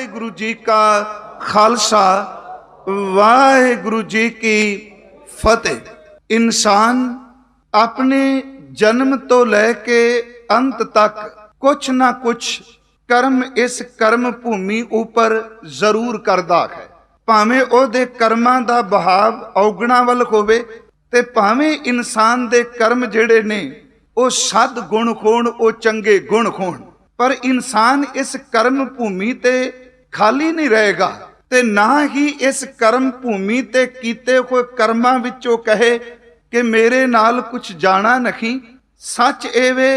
वाहेगुरु जी का खालसा, वाहेगुरु जी की फतेह। इंसान अपने जन्म तो लैके अंत तक कुछ ना कुछ कर्म इस कर्म भूमि उपर जरूर करता है। भावें उहदे कर्मां दा बहाव औगणा वल होवे ते भावें इंसान दे कर्म जिहड़े ने वो सद गुण होण, वो चंगे गुण होण, पर इंसान इस कर्म भूमि ते खाली नहीं रहेगा ते ना ही इस कर्म भूमि ते कीते हुए कर्मां विचों कहे कि मेरे नाल कुछ जाना नहीं। सच एवे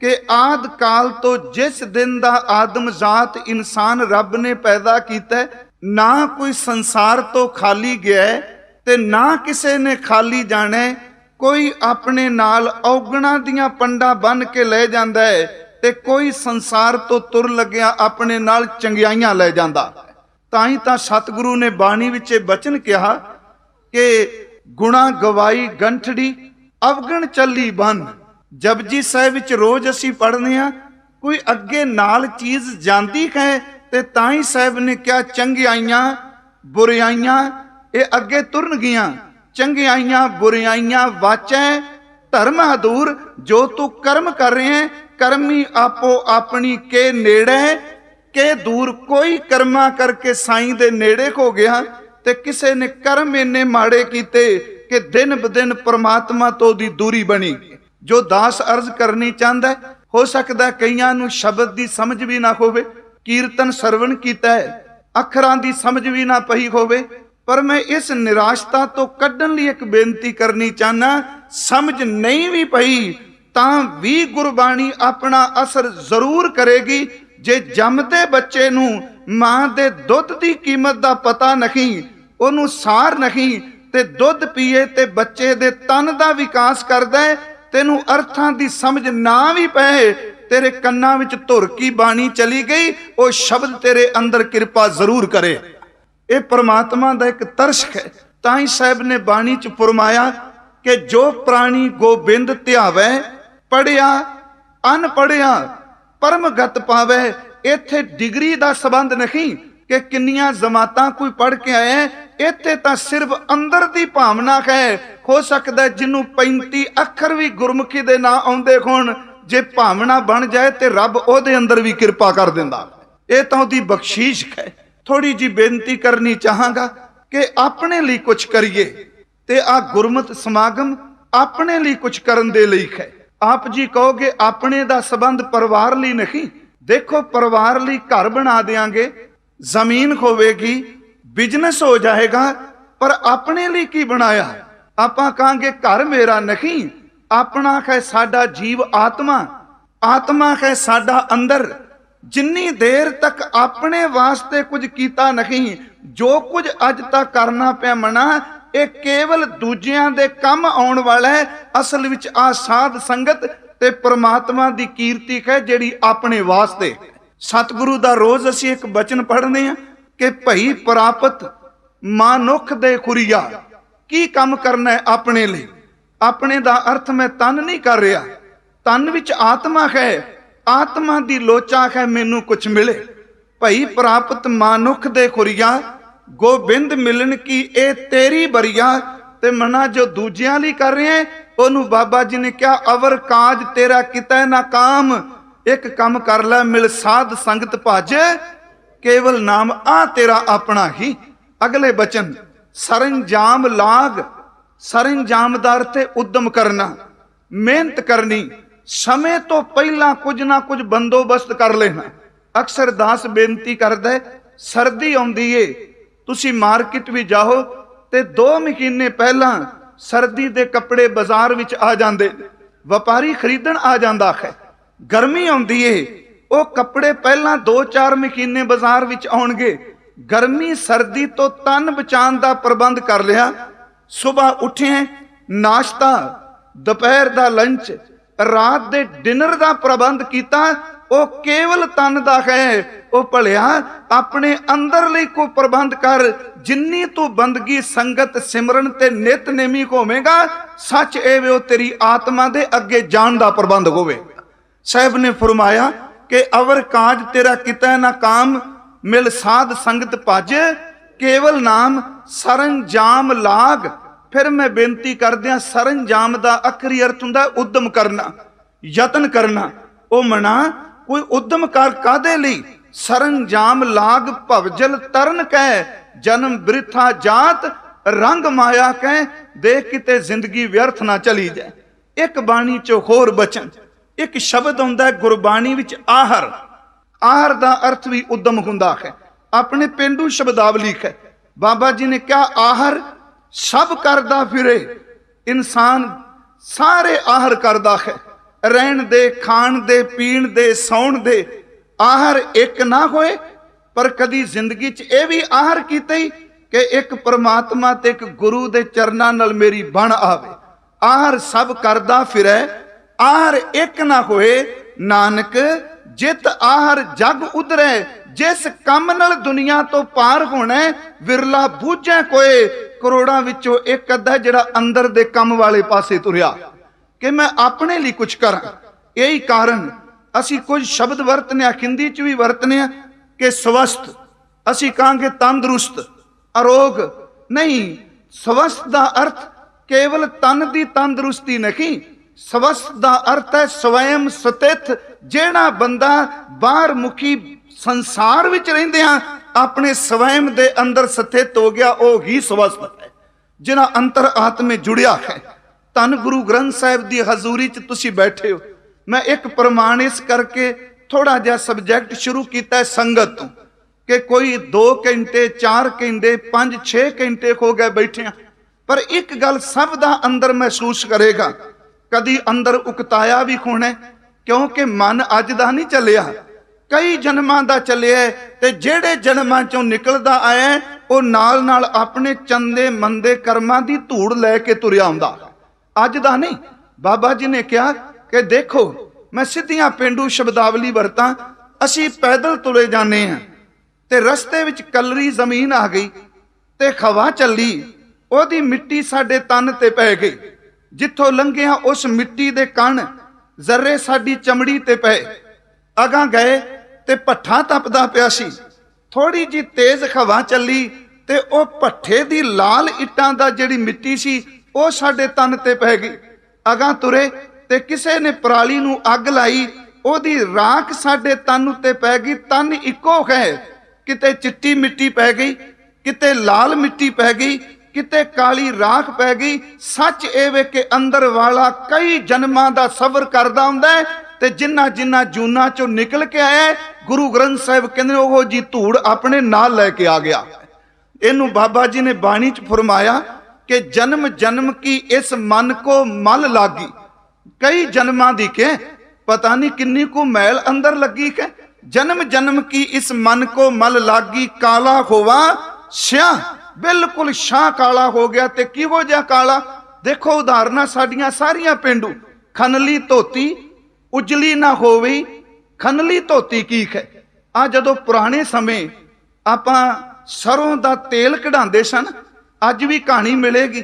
कि आद काल तो जिस दिन दा आदम जात इंसान रब ने पैदा कीता, ना कोई संसार तो खाली गया है ते ना किसे ने खाली जाना है। कोई अपने नाल औगणा दियां पंडा बन के ले जांदा है ते कोई संसार तो तुर लग्या अपने नाल चंगियाइयां ले जांदा। ताई तां सतगुरु ने बाणी विच बचन कहा कि गुणा गवाई गंठड़ी अवगण चली बन। जपजी साहिब विच रोज असीं पढ़ने आ, कोई अगे नाल चीज जांदी है ते ताई साहिब ने क्या चंगियाइयां बुराइयां ये अगे तुरन गियां। चंगियाइयां बुराइयां वाचै धर्म अधूर, जो तू कर्म कर रहे हैं कर्मी आपो अपनी के नेड़े के दूर। कोई कर्मा करके साईं दे नेड़े हो गया ते किसे ने कर्म इन्ने माड़े कीते कि दिन ब दिन परमात्मा तो दी दूरी बनी। जो दास अर्ज करनी चाहता है, हो सकता है कईयां नूं शब्द दी समझ भी ना होवे, कीर्तन सरवण कीता है अखरां दी समझ भी ना पई होवे, पर मैं इस निराशता तो कड्ढण लई एक बेनती करनी चाहना। समझ नहीं भी पई तां भी गुरबाणी अपना असर जरूर करेगी। जे जमदे बच्चे नूं मां दे दुध दी कीमत दा पता नहीं, ओनू सार नहीं ते दुध पीए ते बच्चे दे तन दा विकास करदा है, तेनू अर्थां दी समझ ना भी पए, तेरे कन्नां विच धुर की बाणी चली गई, वो शब्द तेरे अंदर कृपा जरूर करे। ये परमात्मा दा एक तरस है। ताई साहब ने बाणी च फरमाया कि जो प्राणी गोबिंद ध्यावै पढ़िया अनपढ़िया परमगत पावै। इत्थे डिग्री दा संबंध नहीं कि किन्नियां जमातां कोई पढ़ के आए, इत्थे तां सिर्फ अंदर दी भावना है। हो सकदा है जिन्नू 35 अखर भी गुरमुखी दे ना आउंदे होण, जे भावना बन जाए ते रब ओहदे अंदर भी कृपा कर दिंदा। ये तां ओहदी बख्शीश है। थोड़ी जी बेनती करनी चाहांगा कि अपने लिए कुछ करिए ते आ गुरमत समागम अपने लिए कुछ करन दे लई है। आप जी कहोगे अपने दा संबंध परिवार लिए नहीं। देखो परिवार लिए घर बना देंगे, जमीन होवेगी, बिजनेस हो जाएगा, पर अपने लिए की बनाया? आपां कहांगे घर मेरा नहीं, अपना है साडा जीव आत्मा, आत्मा है साडा अंदर। जिन्नी देर तक अपने वास्ते कुछ कीता नहीं, जो कुछ अज तक करना पिया मना, ये केवल दूजियां दे कम आउण वाला है। असल विच आ साध संगत ते परमात्मा दी कीर्ति है जिहड़ी अपने वास्ते। सतगुरु दा रोज असीं एक बचन पढ़ने आ कि भई प्रापत मानुख दे खुरिया। की काम करना है अपने लिए? अपने दा अर्थ मैं तन नहीं कर रहा, तन विच आत्मा है, आत्मा दी लोचा है मैनू कुछ मिले। भई प्राप्त मानुख दे खुरिया, गोबिंद मिलन की ए तेरी बरिया। ते मना जो दूजियां लिए कर रहे हैं, ओनू बाबा जी ने क्या अवर काज तेरा कितै ना काम। एक काम कर लै मिल साध संगत भज, केवल नाम आ तेरा अपना ही। अगले बचन सरंजाम लाग, सरंजाम दा अर्थ है उद्यम करना, मेहनत करनी, समय तो पहला कुछ ना कुछ बंदोबस्त कर लेना। अक्सर दास बेनती करदा है, सर्दी आउंदी है, तुसी मार्केट भी जाओ ते 2 महीने पहला सर्दी दे कपड़े बाजार विच आ जांदे, व्यापारी खरीदण आ जांदा है। गर्मी आउंदी है, वो कपड़े पहला 2-4 महीने बाजार विच आउणगे। गर्मी सर्दी तो तन बचाण दा प्रबंध कर लिया। सुबह उठे नाश्ता, दोपहर दा लंच, रात दे डिनर दा प्रबंध कीता, वो केवल तन दा है। वो भलिया अपने अंदर लिए कोई प्रबंध कर। जिन्नी तू बंदगी संगत सिमरन ते नितनेमी होवेगा, सच एवे वो तेरी आत्मा दे अगे जान दा प्रबंध होवे। साहब ने फरमाया कि अवर काज तेरा कितै ना काम, मिल साध संगत भज, केवल नाम सरंजाम लाग। फिर मैं बेनती करदियां, सरंजाम का आखिरी अर्थ हुंदा उद्यम करना, यतन करना। ओ मना कोई उद्यम कर कादे लई? सरंजाम लाग भवजल तरन कह, जन्म बिरथा जात रंग माया कह, देख किते जिंदगी व्यर्थ ना चली जाए। एक बाणी चो होर बचन, एक शब्द आउंदा गुरबाणी विच आहर। आहर दा अर्थ भी उद्यम हुंदा है। अपने पेंडू शब्दावली है बाबा जी ने क्या आहर सब करदा फिरे, इंसान सारे आहर करदा है। रहन दे, खाण दे, पीण दे, सौण दे, आहर एक ना होए। पर कदी जिंदगी च यह भी आहर कीते कि एक परमात्मा ते एक गुरु दे चरनां नाल मेरी बण आवे। आहर सब करदा फिरे, आहर एक ना होए। नानक जित आहर जग उधरे, जिस कम नाल दुनिया तो पार होना, विरला बूझे कोई। करोड़ां विचों एक अद्धा जिहड़ा अंदर दे कम वाले पासे तुरिया कि मैं अपने लिए कुछ करा। यही कारण असी कुछ शब्द वरतने, हिंदी च भी वरतने कि स्वस्थ, असी कहांगे तंदुरुस्त, अरोग नहीं। स्वस्थ का अर्थ केवल तन की तंदुरुस्ती नहीं, स्वस्थ का अर्थ है स्वयं स्थित। जेड़ा बंदा बाहर मुखी संसार विच रहिंदियां अपने स्वयं दे अंदर स्थित हो गया, वह ही स्वस्थ है, जिन्हां अंतर आत्मे जुड़िया है। धन गुरु ग्रंथ साहिब की हजूरी च तुसी बैठे हो। मैं एक प्रमाण इस करके थोड़ा जिहा सबजैक्ट शुरू किया संगत तो, कि कोई 2 घंटे 4 घंटे 5-6 घंटे हो गए बैठे, पर एक गल सब दा अंदर महसूस करेगा। कदी अंदर उकताया भी होना, क्योंकि मन अज दा नहीं चलिया, कई जन्मां दा चलिया। ते जेड़े जन्मां चों निकलदा आया वो नाल नाल अपने चंदे मंदे कर्मां दी धूड़ लैके तुरिया आउंदा, अज दा नहीं। बाबा जी ने कहा कि देखो, मैं सीधियां पेंडू शब्दावली वरतां, असी पैदल तुरे जाने हैं ते रस्ते विच कलरी जमीन आ गई ते हवा चली, ओदी मिट्टी साडे तन ते पै गई। जिथों लंघिया उस मिट्टी दे कण जर्रे साडी चमड़ी ते पए। अगां गए ते भट्ठा तपदा पिया सी, थोड़ी जी तेज हवा चली ते ओ भट्ठे दी लाल इट्टां दा जिहड़ी मिट्टी सी ओ साडे तन ते पै गई। अगां तुरे ते किसे ने पराली नूं अग लाई, ओदी राख साडे तन उत्ते पै गई। तन इक्को है, किते चिट्टी मिट्टी पै गई, किते लाल मिट्टी पै गई, किते काली राख पै गई। सच ਇਹ ਵੇ कि अंदर वाला कई जन्मां दा सफर करदा हुंदा है ते जिन्ना जिन्ना जूना चों निकल के आया, गुरु ग्रंथ साहिब कहंदे ओह जी धूड़ अपने नाल लैके आ गया। इनू बाबा जी ने बाणी च फरमाया कि जन्म जन्म की इस मन को मल लागी। कई जन्मां दी के पता नहीं किन्नी को मैल अंदर लगी के, जन्म जन्म की इस मन को मल लागी। काला होवा स्याह, बिल्कुल शाह काला हो गया। ते किहो जिहा काला? देखो उदाहरण साडियां सारियां पेंडू। खनली धोती उजली ना होवी, खनली धोती की है। आ जदों पुराने समय आपां सरों दा तेल कढ़ांदे सन, अज भी कहानी मिलेगी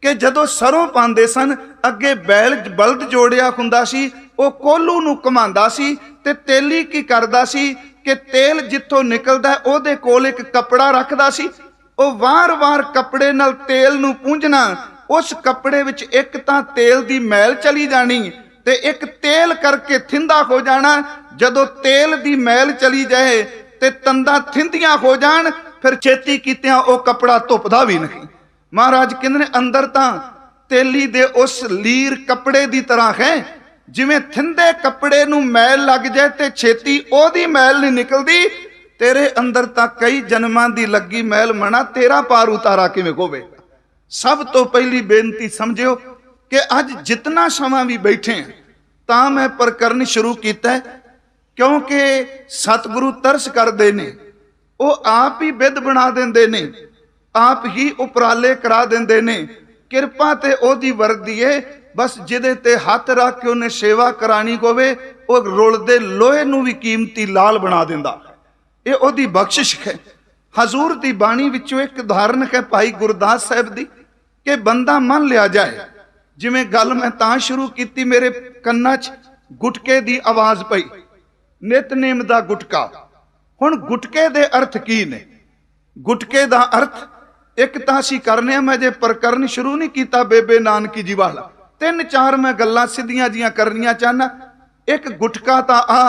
कि जदों सरों पांदे सन, अगे बैल बलद जोड़िया हुंदा सी, ओ कोलू नूं घुमांदा सी ते तेली की करदा सी कि तेल जिथों निकलदा ओहदे कोल एक कपड़ा रखदा सी। ओ वार वार कपड़े नाल तेल नूं पूंझना, उस कपड़े विच एक तां तेल दी मैल चली जानी ते एक तेल करके थिंदा हो जाना। जदों तेल दी मैल चली जाए ते तंदा थिंदियां हो जान, फिर छेती कीतियां ओ कपड़ा धुपदा भी नहीं। महाराज कहंदे ने अंदर तां तेली दे उस लीर कपड़े दी तरह है, जिवें थिंदे कपड़े नूं मैल लग जाए ते छेती ओदी मैल नहीं निकलदी। तेरे अंदर तां कई जन्मां दी लगी मैल मना, तेरा पार उतारा किवें होवेगा? सब तो पहली बेनती समझियो कि अज जितना समा भी बैठे हैं तां मैं प्रकरण शुरू किया, क्योंकि सतगुरु तरस करते ने, वो आप ही विध बना देंदे ने, आप ही उपराले करा देंदे ने। किरपा ते ओदी वरदी है, बस जिदे ते हथ रख के उन्हें सेवा करानी होवे, वो रुलदे लोहे नूं भी कीमती लाल बना देंदा। ये ओदी बख्शिश है। हजूर दी बाणी विचों एक उदाहरण है भाई गुरदास साहब दी, कि बंदा मन लिया जाए, जिवें गल मैं तां शुरू की, मेरे कन्ना च गुटके दी आवाज पई, नितनेम दा गुटका। हुण गुटके दे अर्थ की ने? गुटके दा अर्थ एक तां असीं करने, मैं जे प्रकरण शुरू नहीं कीता बेबे नानकी जी वाला, 3-4 मैं गल्लां सिद्धियां जियां करनियां चाहना। एक गुटका तां आ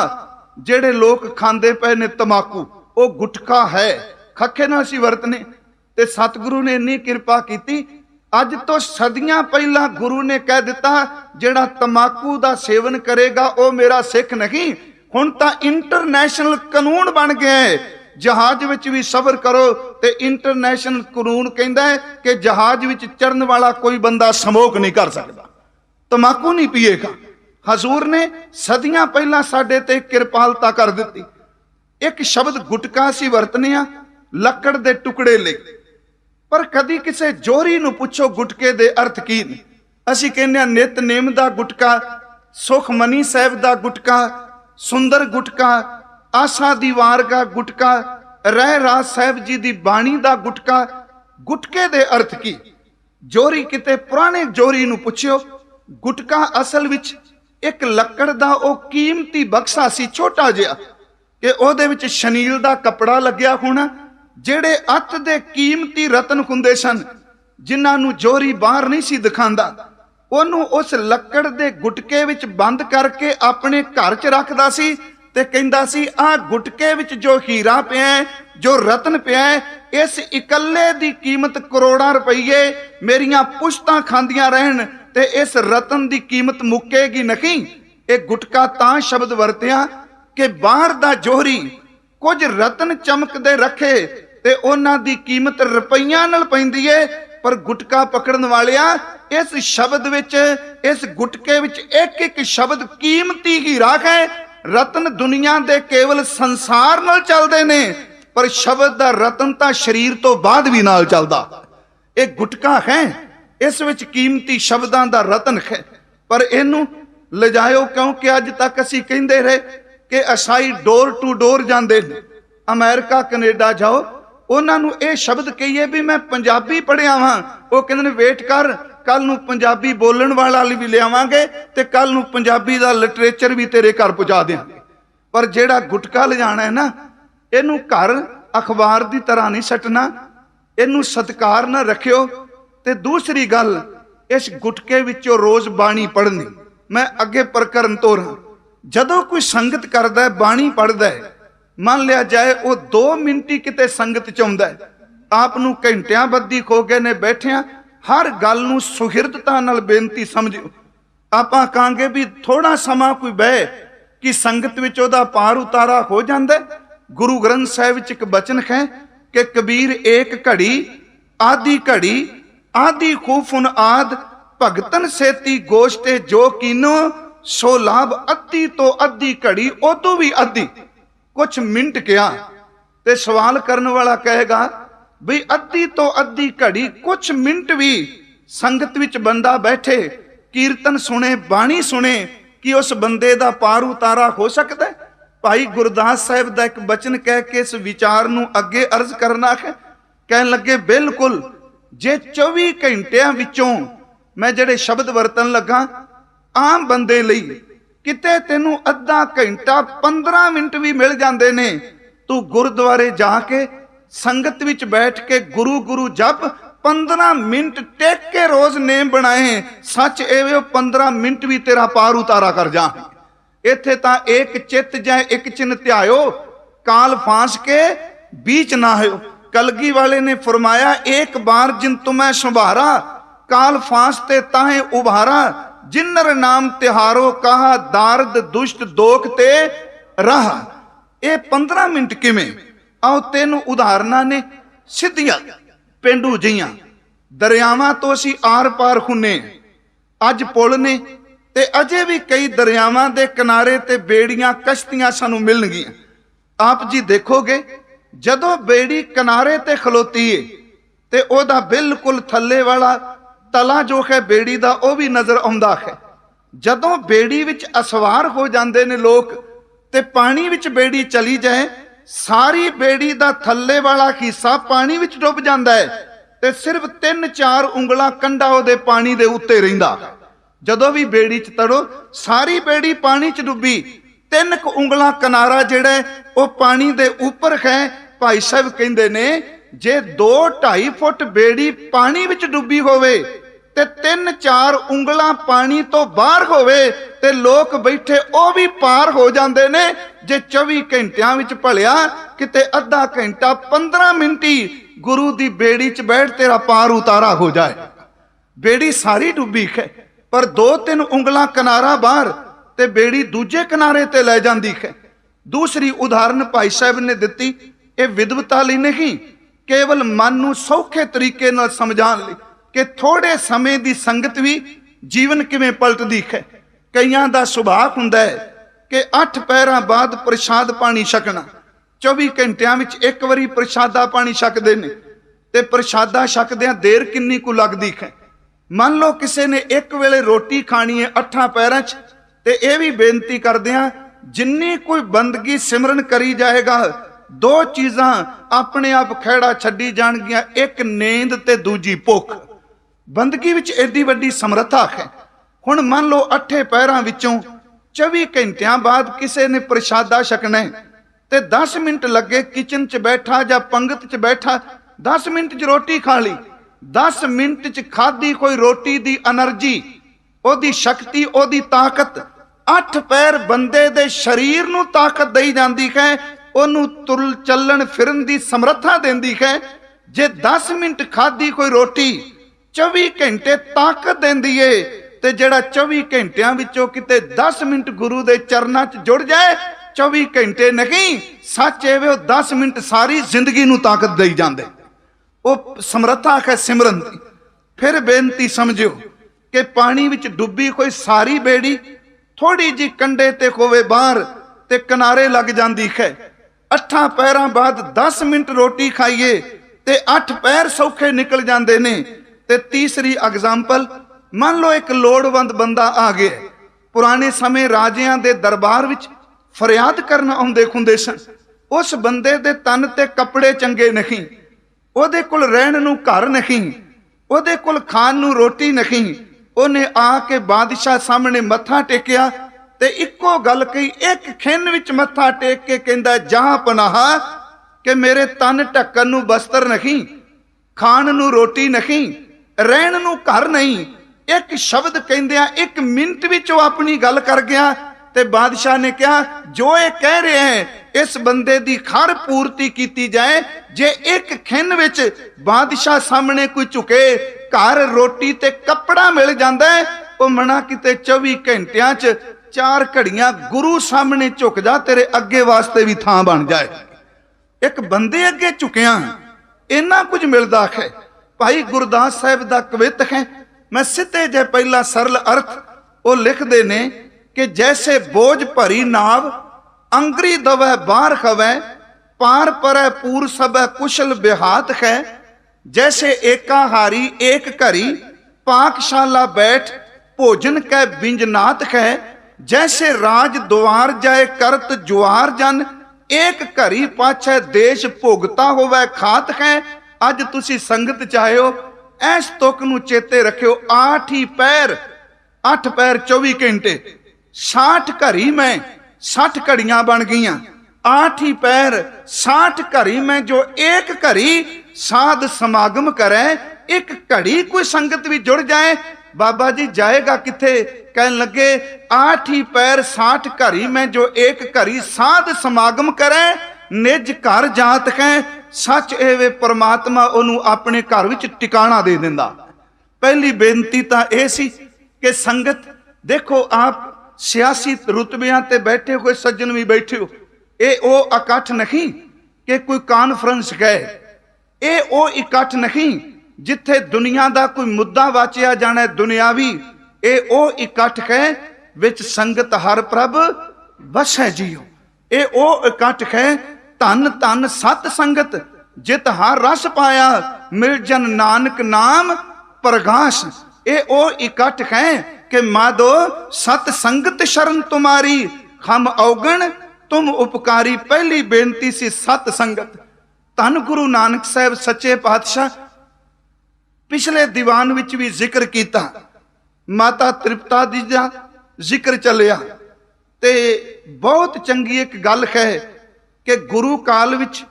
जेड़े लोग खांदे पए ने तमाकू, वो गुटका है, खखे नाल असीं वरतने। ते सतगुरु ने इन्नी किरपा कीती, अज तो सदियां पहला गुरु ने कह दिता जेड़ा तमाकू दा सेवन करेगा वो मेरा सिख नहीं। हुण तां इंटरनेशनल कानून बन गया है, जहाज विच भी सफर करो ते इंटरनेशनल कानून कहता है कि जहाज विच चढ़न वाला कोई बंदा स्मोक नहीं कर सकता, तमाकू नहीं पिएगा। हजूर ने सदियां पहला साडे ते किरपालता कर दी। एक शब्द गुटका सी वरतने आ लकड़ दे टुकड़े ले, पर कदी किसे जोरी नूं पुछो गुटके दे अर्थ की ने? असीं कहने नितनेम दा गुटका, सुखमनी साहिब दा गुटका, सुंदर गुटका, आसा दी वारगा गुटका, रह राज साहिब जी दी बाणी दा गुटका। गुटके दे अर्थ की? जोरी किते पुराने जोरी नूं पुछियो, गुटका असल विच एक लकड़ दा ओ कीमती बक्सा सी, छोटा जिहा, कि ओहदे विच शनील दा कपड़ा लग्या होना, जेड़े अत दे कीमती रतन हुंदे सन, जिन्हां नूं जोरी बाहर नहीं सी दिखांदा। ओनू उस लकड़ दे गुटके विच बंद करके अपने घर च रखदा सी ते कहंदा सी आ गुटके विच जो हीरा पिया है, जो रतन पिया है, इस इकल्ले दी कीमत करोड़ां रुपये, मेरियां पुश्तां खांदियां रहन ते इस रतन दी कीमत मुक्केगी नहीं। एक गुटका तां शब्द वरतिया कि बाहर दा जोहरी कुछ रतन चमकदे रखे ते उन्हां दी कीमत रुपइयां नाल पैंदी है, पर गुटका पकड़न वालिया इस शब्द विच, इस गुटके विच एक एक शब्द कीमती हीरा है। रतन दुनिया दे केवल संसार नाल चलदे ने, पर शब्द दा रतन तां शरीर तो बाद भी नाल चलदा। एक गुटका है, इस विच कीमती शब्दां दा रतन है, पर इनू लिजायो क्योंकि अज तक असीं कहंदे रहे कि असाई डोर टू डोर जांदे ने, अमेरिका कनेडा जाओ, उन्हां नूं ये शब्द कहिए भी मैं पंजाबी पढ़िया वां, वो कहंदे ने वेट कर, कल नूं पंजाबी बोलण वाला भी लियावांगे ते कल नूं पंजाबी दा लिटरेचर भी तेरे घर पहुंचा देंगे। पर जेड़ा गुटका ले जाना है ना, इनू घर अखबार की तरह नहीं सटना, इनू सत्कार ना रखियो। ते दूसरी गल, इस गुटके विचों रोज बाणी पढ़नी। मैं अगे प्रकरण तोरां, जदों कोई संगत करदा है, बाणी पढ़दा है, मान लिया जाए वो 2 मिनट ही किते संगत च आउंदा है, आप नूं घंटियां बद्धी खो गए ने बैठिया, हर गल नूं सुहिरदता नाल बेनती समझियो। आपां कहांगे भी थोड़ा समा कोई बह कि संगत विच ओहदा पार उतारा हो जांदा है। गुरु ग्रंथ साहिब विच एक बचन है कि कबीर एक घड़ी आदि घड़ी आदि खूफुन आद भगतन सेती गोश्ते जो कीनो सो लाभ अद्धी तो अद्धी घड़ी उदों भी अद्धी। कुछ मिनट क्या ते सवाल करने वाला कहेगा भी अद्धी तो अद्धी घड़ी कुछ मिनट भी संगत विच बंदा बैठे कीर्तन सुने बाणी सुने कि उस बंदे दा पार उतारा हो सकता है। भाई गुरदास साहिब दा एक बचन कह के इस विचार नूं अगे अर्ज करना है। कहन लगे बिल्कुल जे 24 घंटियां विचों मैं जेड़े शब्द वरतन लगा आम बंदे लई किते तेनू अद्धा घंटा 15 मिनट भी मिल जाते ने, तू गुरुद्वारे जाके संगत विच बैठ के गुरु गुरु जप 15 मिनट टेक के रोज नेम बनाए, सच एवे 15 मिनट भी तेरा पार उतारा कर जाए। इत्थे तां एक चित जाए एक चिन्ह ध्यायो, काल फांस के बीच ना हो। कलगी वाले ने फरमाया एक बार जिन तुम्हें संभारा काल फांस ते ताहे उभारा, जिन्नर नाम तिहारो कहा दारद दुष्ट दोख ते रहा। ये 15 मिनट किवें? आओ तेन उदाहरणा ने सिद्धियां पेंडू जियां दरियावां तो असी आर पार हुने, अज पुल ने ते अजे भी कई दरियावां दे किनारे ते बेड़ियां कश्तियां सानू मिलणगियां। आप जी देखोगे जदों बेड़ी किनारे ते खलोती है ते ओदा बिल्कुल थल्ले वाला तला जो है बेड़ी दा ओ भी नजर आउंदा है। जदों बेड़ी विच असवार हो जांदे ने लोग ते पानी विच बेड़ी चली जाए, सारी बेड़ी दा थल्ले वाला हिस्सा पानी विच डुब जांदा है ते सिर्फ 3-4 उंगलां कंढा ओदे पानी दे उत्ते रहिंदा। जदों भी बेड़ी च तड़ो सारी बेड़ी पानी च डुबी 3 ਕੁ ਉਂਗਲਾਂ ਕਿਨਾਰਾ ਜਿਹੜਾ ਉਹ ਪਾਣੀ ਦੇ ਉੱਪਰ ਹੈ। ਭਾਈ ਸਾਹਿਬ ਕਹਿੰਦੇ ਨੇ ਜੇ 2-2.5 ਫੁੱਟ ਬੇੜੀ ਪਾਣੀ ਵਿੱਚ ਡੁੱਬੀ ਹੋਵੇ ਤੇ 3-4 ਉਂਗਲਾਂ ਪਾਣੀ ਤੋਂ ਬਾਹਰ ਹੋਵੇ ਤੇ ਲੋਕ ਬੈਠੇ ਉਹ ਵੀ ਪਾਰ ਹੋ ਜਾਂਦੇ ਨੇ। ਜੇ 24 ਘੰਟਿਆਂ ਵਿੱਚ ਭਲਿਆ ਕਿਤੇ ਅੱਧਾ ਘੰਟਾ 15 ਮਿੰਟ ਹੀ ਗੁਰੂ ਦੀ ਬੇੜੀ 'ਚ ਬੈਠ ਤੇਰਾ ਪਾਰ ਉਤਾਰਾ ਹੋ ਜਾਏ। ਬੇੜੀ ਸਾਰੀ ਡੁੱਬੀ ਹੈ ਪਰ 2-3 ਉਂਗਲਾਂ ਕਿਨਾਰਾ ਬਾਹਰ ਤੇ ਬੇੜੀ ਦੂਜੇ ਕਿਨਾਰੇ ਤੇ ਲੈ ਜਾਂਦੀ ਹੈ। ਦੂਸਰੀ ਉਦਾਹਰਨ ਭਾਈ ਸਾਹਿਬ ਨੇ ਦਿੱਤੀ, ਇਹ ਵਿਦਵਤਾ ਲਈ ਨਹੀਂ, ਕੇਵਲ ਮਨ ਨੂੰ ਸੌਖੇ ਤਰੀਕੇ ਨਾਲ ਸਮਝਾਉਣ ਲਈ ਕਿ ਥੋੜੇ ਸਮੇਂ ਦੀ ਸੰਗਤ ਵੀ ਜੀਵਨ ਕਿਵੇਂ ਪਲਟਦੀ ਹੈ। ਕਈਆਂ ਦਾ ਸੁਭਾਅ ਹੁੰਦਾ ਹੈ ਕਿ 8 ਪਹਿਰਾਂ ਬਾਅਦ ਪ੍ਰਸ਼ਾਦ ਪਾਣੀ ਛਕਣਾ, 24 ਘੰਟਿਆਂ ਵਿੱਚ ਇੱਕ ਵਾਰੀ ਪ੍ਰਸ਼ਾਦਾ ਪਾਣੀ ਛਕਦੇ ਨੇ ਤੇ ਪ੍ਰਸ਼ਾਦਾ ਛਕਦਿਆਂ ਦੇਰ ਕਿੰਨੀ ਕੁ ਲੱਗਦੀ ਹੈ। ਮੰਨ ਲਓ ਕਿਸੇ ਨੇ ਇੱਕ ਵੇਲੇ ਰੋਟੀ ਖਾਣੀ ਹੈ 8 ਪਹਿਰਾਂ 'ਚ, ਤੇ ਇਹ ਵੀ ਬੇਨਤੀ ਕਰਦੇ ਹਾਂ ਜਿੰਨੀ ਕੋਈ ਬੰਦਗੀ ਸਿਮਰਨ ਕਰੀ ਜਾਏਗਾ 2 ਚੀਜ਼ਾਂ ਆਪਣੇ ਆਪ ਖਹਿੜਾ ਛੱਡੀ ਜਾਣਗੀਆਂ, ਇੱਕ ਨੀਂਦ ਤੇ ਦੂਜੀ ਭੁੱਖ। ਬੰਦਗੀ ਵਿੱਚ ਐਡੀ ਵੱਡੀ ਸਮਰੱਥਾ ਹੈ। ਹੁਣ ਮੰਨ ਲਓ 8 ਪਹਿਰਾਂ ਵਿੱਚੋਂ 24 ਘੰਟਿਆਂ ਬਾਅਦ ਕਿਸੇ ਨੇ ਪ੍ਰਸ਼ਾਦਾ ਛਕਣਾ ਤੇ 10 ਮਿੰਟ ਲੱਗੇ ਕਿਚਨ 'ਚ ਬੈਠਾ ਜਾਂ ਪੰਗਤ 'ਚ ਬੈਠਾ 10 ਮਿੰਟ 'ਚ ਰੋਟੀ ਖਾ ਲਈ। 10 ਮਿੰਟ 'ਚ ਖਾਧੀ ਕੋਈ ਰੋਟੀ ਦੀ એનર્ਜੀ, ਉਹਦੀ ਸ਼ਕਤੀ, ਉਹਦੀ ਤਾਕਤ 8 ਪੈਰ ਬੰਦੇ ਦੇ ਸਰੀਰ ਨੂੰ ਤਾਕਤ ਦੇਈ ਜਾਂਦੀ ਹੈ, ਉਹਨੂੰ ਤੁਰ ਚੱਲਣ ਫਿਰਨ ਦੀ ਸਮਰੱਥਾ ਦਿੰਦੀ ਹੈ। ਜੇ 10 ਮਿੰਟ ਖਾਧੀ ਕੋਈ ਰੋਟੀ 24 ਘੰਟੇ ਤਾਕਤ ਦਿੰਦੀ ਏ ਤੇ ਜਿਹੜਾ 24 ਘੰਟਿਆਂ ਵਿੱਚੋਂ ਕਿਤੇ 10 ਮਿੰਟ ਗੁਰੂ ਦੇ ਚਰਨਾਂ 'ਚ ਜੁੜ ਜਾਏ, 24 ਘੰਟੇ ਨਹੀਂ, ਸੱਚ ਇਹ ਉਹ 10 ਮਿੰਟ ਸਾਰੀ ਜ਼ਿੰਦਗੀ ਨੂੰ ਤਾਕਤ ਦੇਈ ਜਾਂਦੇ। ਉਹ ਸਮਰੱਥਾ ਹੈ ਸਿਮਰਨ ਦੀ। ਫਿਰ ਬੇਨਤੀ ਸਮਝਿਓ ਕਿ ਪਾਣੀ ਵਿੱਚ ਡੁੱਬੀ ਕੋਈ ਸਾਰੀ ਬੇੜੀ ਥੋੜੀ ਜੀ ਕੰਢੇ ਤੇ ਹੋਵੇ ਬਾਹਰ ਤੇ ਕਿਨਾਰੇ ਲੱਗ ਜਾਂਦੀ ਹੈ। 8 ਪਹਿਰਾਂ ਬਾਅਦ 10 ਮਿੰਟ ਰੋਟੀ ਖਾਈਏ ਤੇ 8 ਪਹਿਰ ਸੌਖੇ ਨਿਕਲ ਜਾਂਦੇ ਨੇ। ਤੇ ਤੀਸਰੀ ਐਗਜ਼ਾਮਪਲ, ਮੰਨ ਲਓ ਇੱਕ ਲੋੜਵੰਦ ਬੰਦਾ ਆ ਗਿਆ। ਪੁਰਾਣੇ ਸਮੇਂ ਰਾਜਿਆਂ ਦੇ ਦਰਬਾਰ ਵਿੱਚ ਫਰਿਆਦ ਕਰਨ ਆਉਂਦੇ ਹੁੰਦੇ ਸਨ। ਉਸ ਬੰਦੇ ਦੇ ਤਨ ਤੇ ਕੱਪੜੇ ਚੰਗੇ ਨਹੀਂ, ਉਹਦੇ ਕੋਲ ਰਹਿਣ ਨੂੰ ਘਰ ਨਹੀਂ, ਉਹਦੇ ਕੋਲ ਖਾਣ ਨੂੰ ਰੋਟੀ ਨਹੀਂ। ਉਹਨੇ ਆ ਕੇ ਬਾਦਸ਼ਾਹ ਸਾਹਮਣੇ ਮੱਥਾ ਟੇਕਿਆ ਤੇ ਇੱਕੋ ਗੱਲ ਕਹੀ, ਇੱਕ ਖਿੰਨ ਵਿੱਚ ਮੱਥਾ ਟੇਕ ਕੇ ਕਹਿੰਦਾ, ਜਾਂ ਪਨਾਹ ਕਿ ਮੇਰੇ ਤਨ ਢੱਕਣ ਨੂੰ ਬਸਤਰ ਨਹੀਂ, ਖਾਣ ਨੂੰ ਰੋਟੀ ਨਹੀਂ, ਰਹਿਣ ਨੂੰ ਘਰ ਨਹੀਂ। ਇੱਕ ਸ਼ਬਦ ਕਹਿੰਦਿਆਂ 1 ਮਿੰਟ ਵਿੱਚ ਉਹ ਆਪਣੀ ਗੱਲ ਕਰ ਗਿਆ ਤੇ ਬਾਦਸ਼ਾਹ ਨੇ ਕਿਹਾ, ਜੋ ਇਹ ਕਹਿ ਰਿਹਾ ਹੈ ਇਸ ਬੰਦੇ ਦੀ ਹਰ ਪੂਰਤੀ ਕੀਤੀ ਜਾਏ। ਜੇ ਇੱਕ ਖਿੰਨ ਵਿੱਚ ਬਾਦਸ਼ਾਹ ਸਾਹਮਣੇ ਕੋਈ ਝੁਕੇ, ਘਰ ਰੋਟੀ ਤੇ ਕੱਪੜਾ ਮਿਲ ਜਾਂਦਾ ਹੈ, ਉਹ ਮਨਾ ਕਿਤੇ 24 ਘੰਟਿਆਂ 'ਚ 4 ਘੜੀਆਂ ਗੁਰੂ ਸਾਹਮਣੇ ਝੁਕ ਜਾ, ਤੇਰੇ ਅੱਗੇ ਵਾਸਤੇ ਵੀ ਥਾਂ ਬਣ ਜਾਏ। ਇੱਕ ਬੰਦੇ ਅੱਗੇ ਝੁਕਿਆ ਇੰਨਾ ਕੁਝ ਮਿਲਦਾ ਹੈ। ਭਾਈ ਗੁਰਦਾਸ ਸਾਹਿਬ ਦਾ ਕਵਿਤ ਹੈ, ਮੈਂ ਸਿੱਧੇ ਜੇ ਪਹਿਲਾ ਸਰਲ ਅਰਥ ਉਹ ਲਿਖਦੇ ਨੇ ਕਿ ਜੈਸੇ ਬੋਝ ਭਰੀ ਨਾਵ ਅੰਗਰੀ ਦਵੈ ਬਾਹਰ ਖਵੈ, ਪਾਰ ਪਰੈ ਪੂਰ ਸਭੈ ਕੁਸ਼ਲ ਬਿਹਾਤ ਹੈ। जैसे एकाहारी एक घरी पाकशाला बैठ भोजन कै बिंजनात है। जैसे राज द्वार जाए करत जुआर जन, एक घरी पाछे देश भोगता होवे खात है। अज तुसी संगत चाहो इस तुक नूं चेते रखियो, 8 ही पैर 8 पैर 24 घंटे 60 घड़ी में 60 घड़ियां बन गईयां। 8 ही पैर 60 घड़ी में जो एक घड़ी साध समागम करे, एक घड़ी कोई संगत भी जुड़ जाए, बाबा जी जाएगा किथे? कहने लगे 8 ही पैर 60 घड़ी में जो एक घड़ी साध समागम करे, निज घर जात है। सच एवे परमात्मा ओनू अपने घर विच टिकाणा दे दिंदा। पहली बेनती तां इह सी कि संगत देखो, आप सियासी रुतबियां ते बैठे हुए सज्जन भी बैठे हो, ये ओ इकट्ठ नहीं कि कोई कॉन्फ्रेंस गए, ये ओ इकट्ठ नहीं जिथे दुनिया का कोई मुद्दा वाचिया जाना दुनियावी। ये ओ इकट्ठ है विच संगत हर प्रभ बसै जियो। ये ओ इकट्ठ है धन धन सत संगत, जित हर रस पाया मिल जन नानक नाम प्रगाश। ये ओ इकट्ठ है कि माधो सत संगत शरण तुम्हारी, हम औगण तुम उपकारी। पहली बेनती सी सत संगत। धन गुरु नानक साहब सच्चे पातशाह पिछले दीवान विच भी जिक्र किया, माता तृप्ता जी का जिक्र चलिया ਤੇ ਬਹੁਤ ਚੰਗੀ ਇੱਕ ਗੱਲ ਹੈ ਕਿ ਗੁਰੂ ਕਾਲ ਵਿੱਚ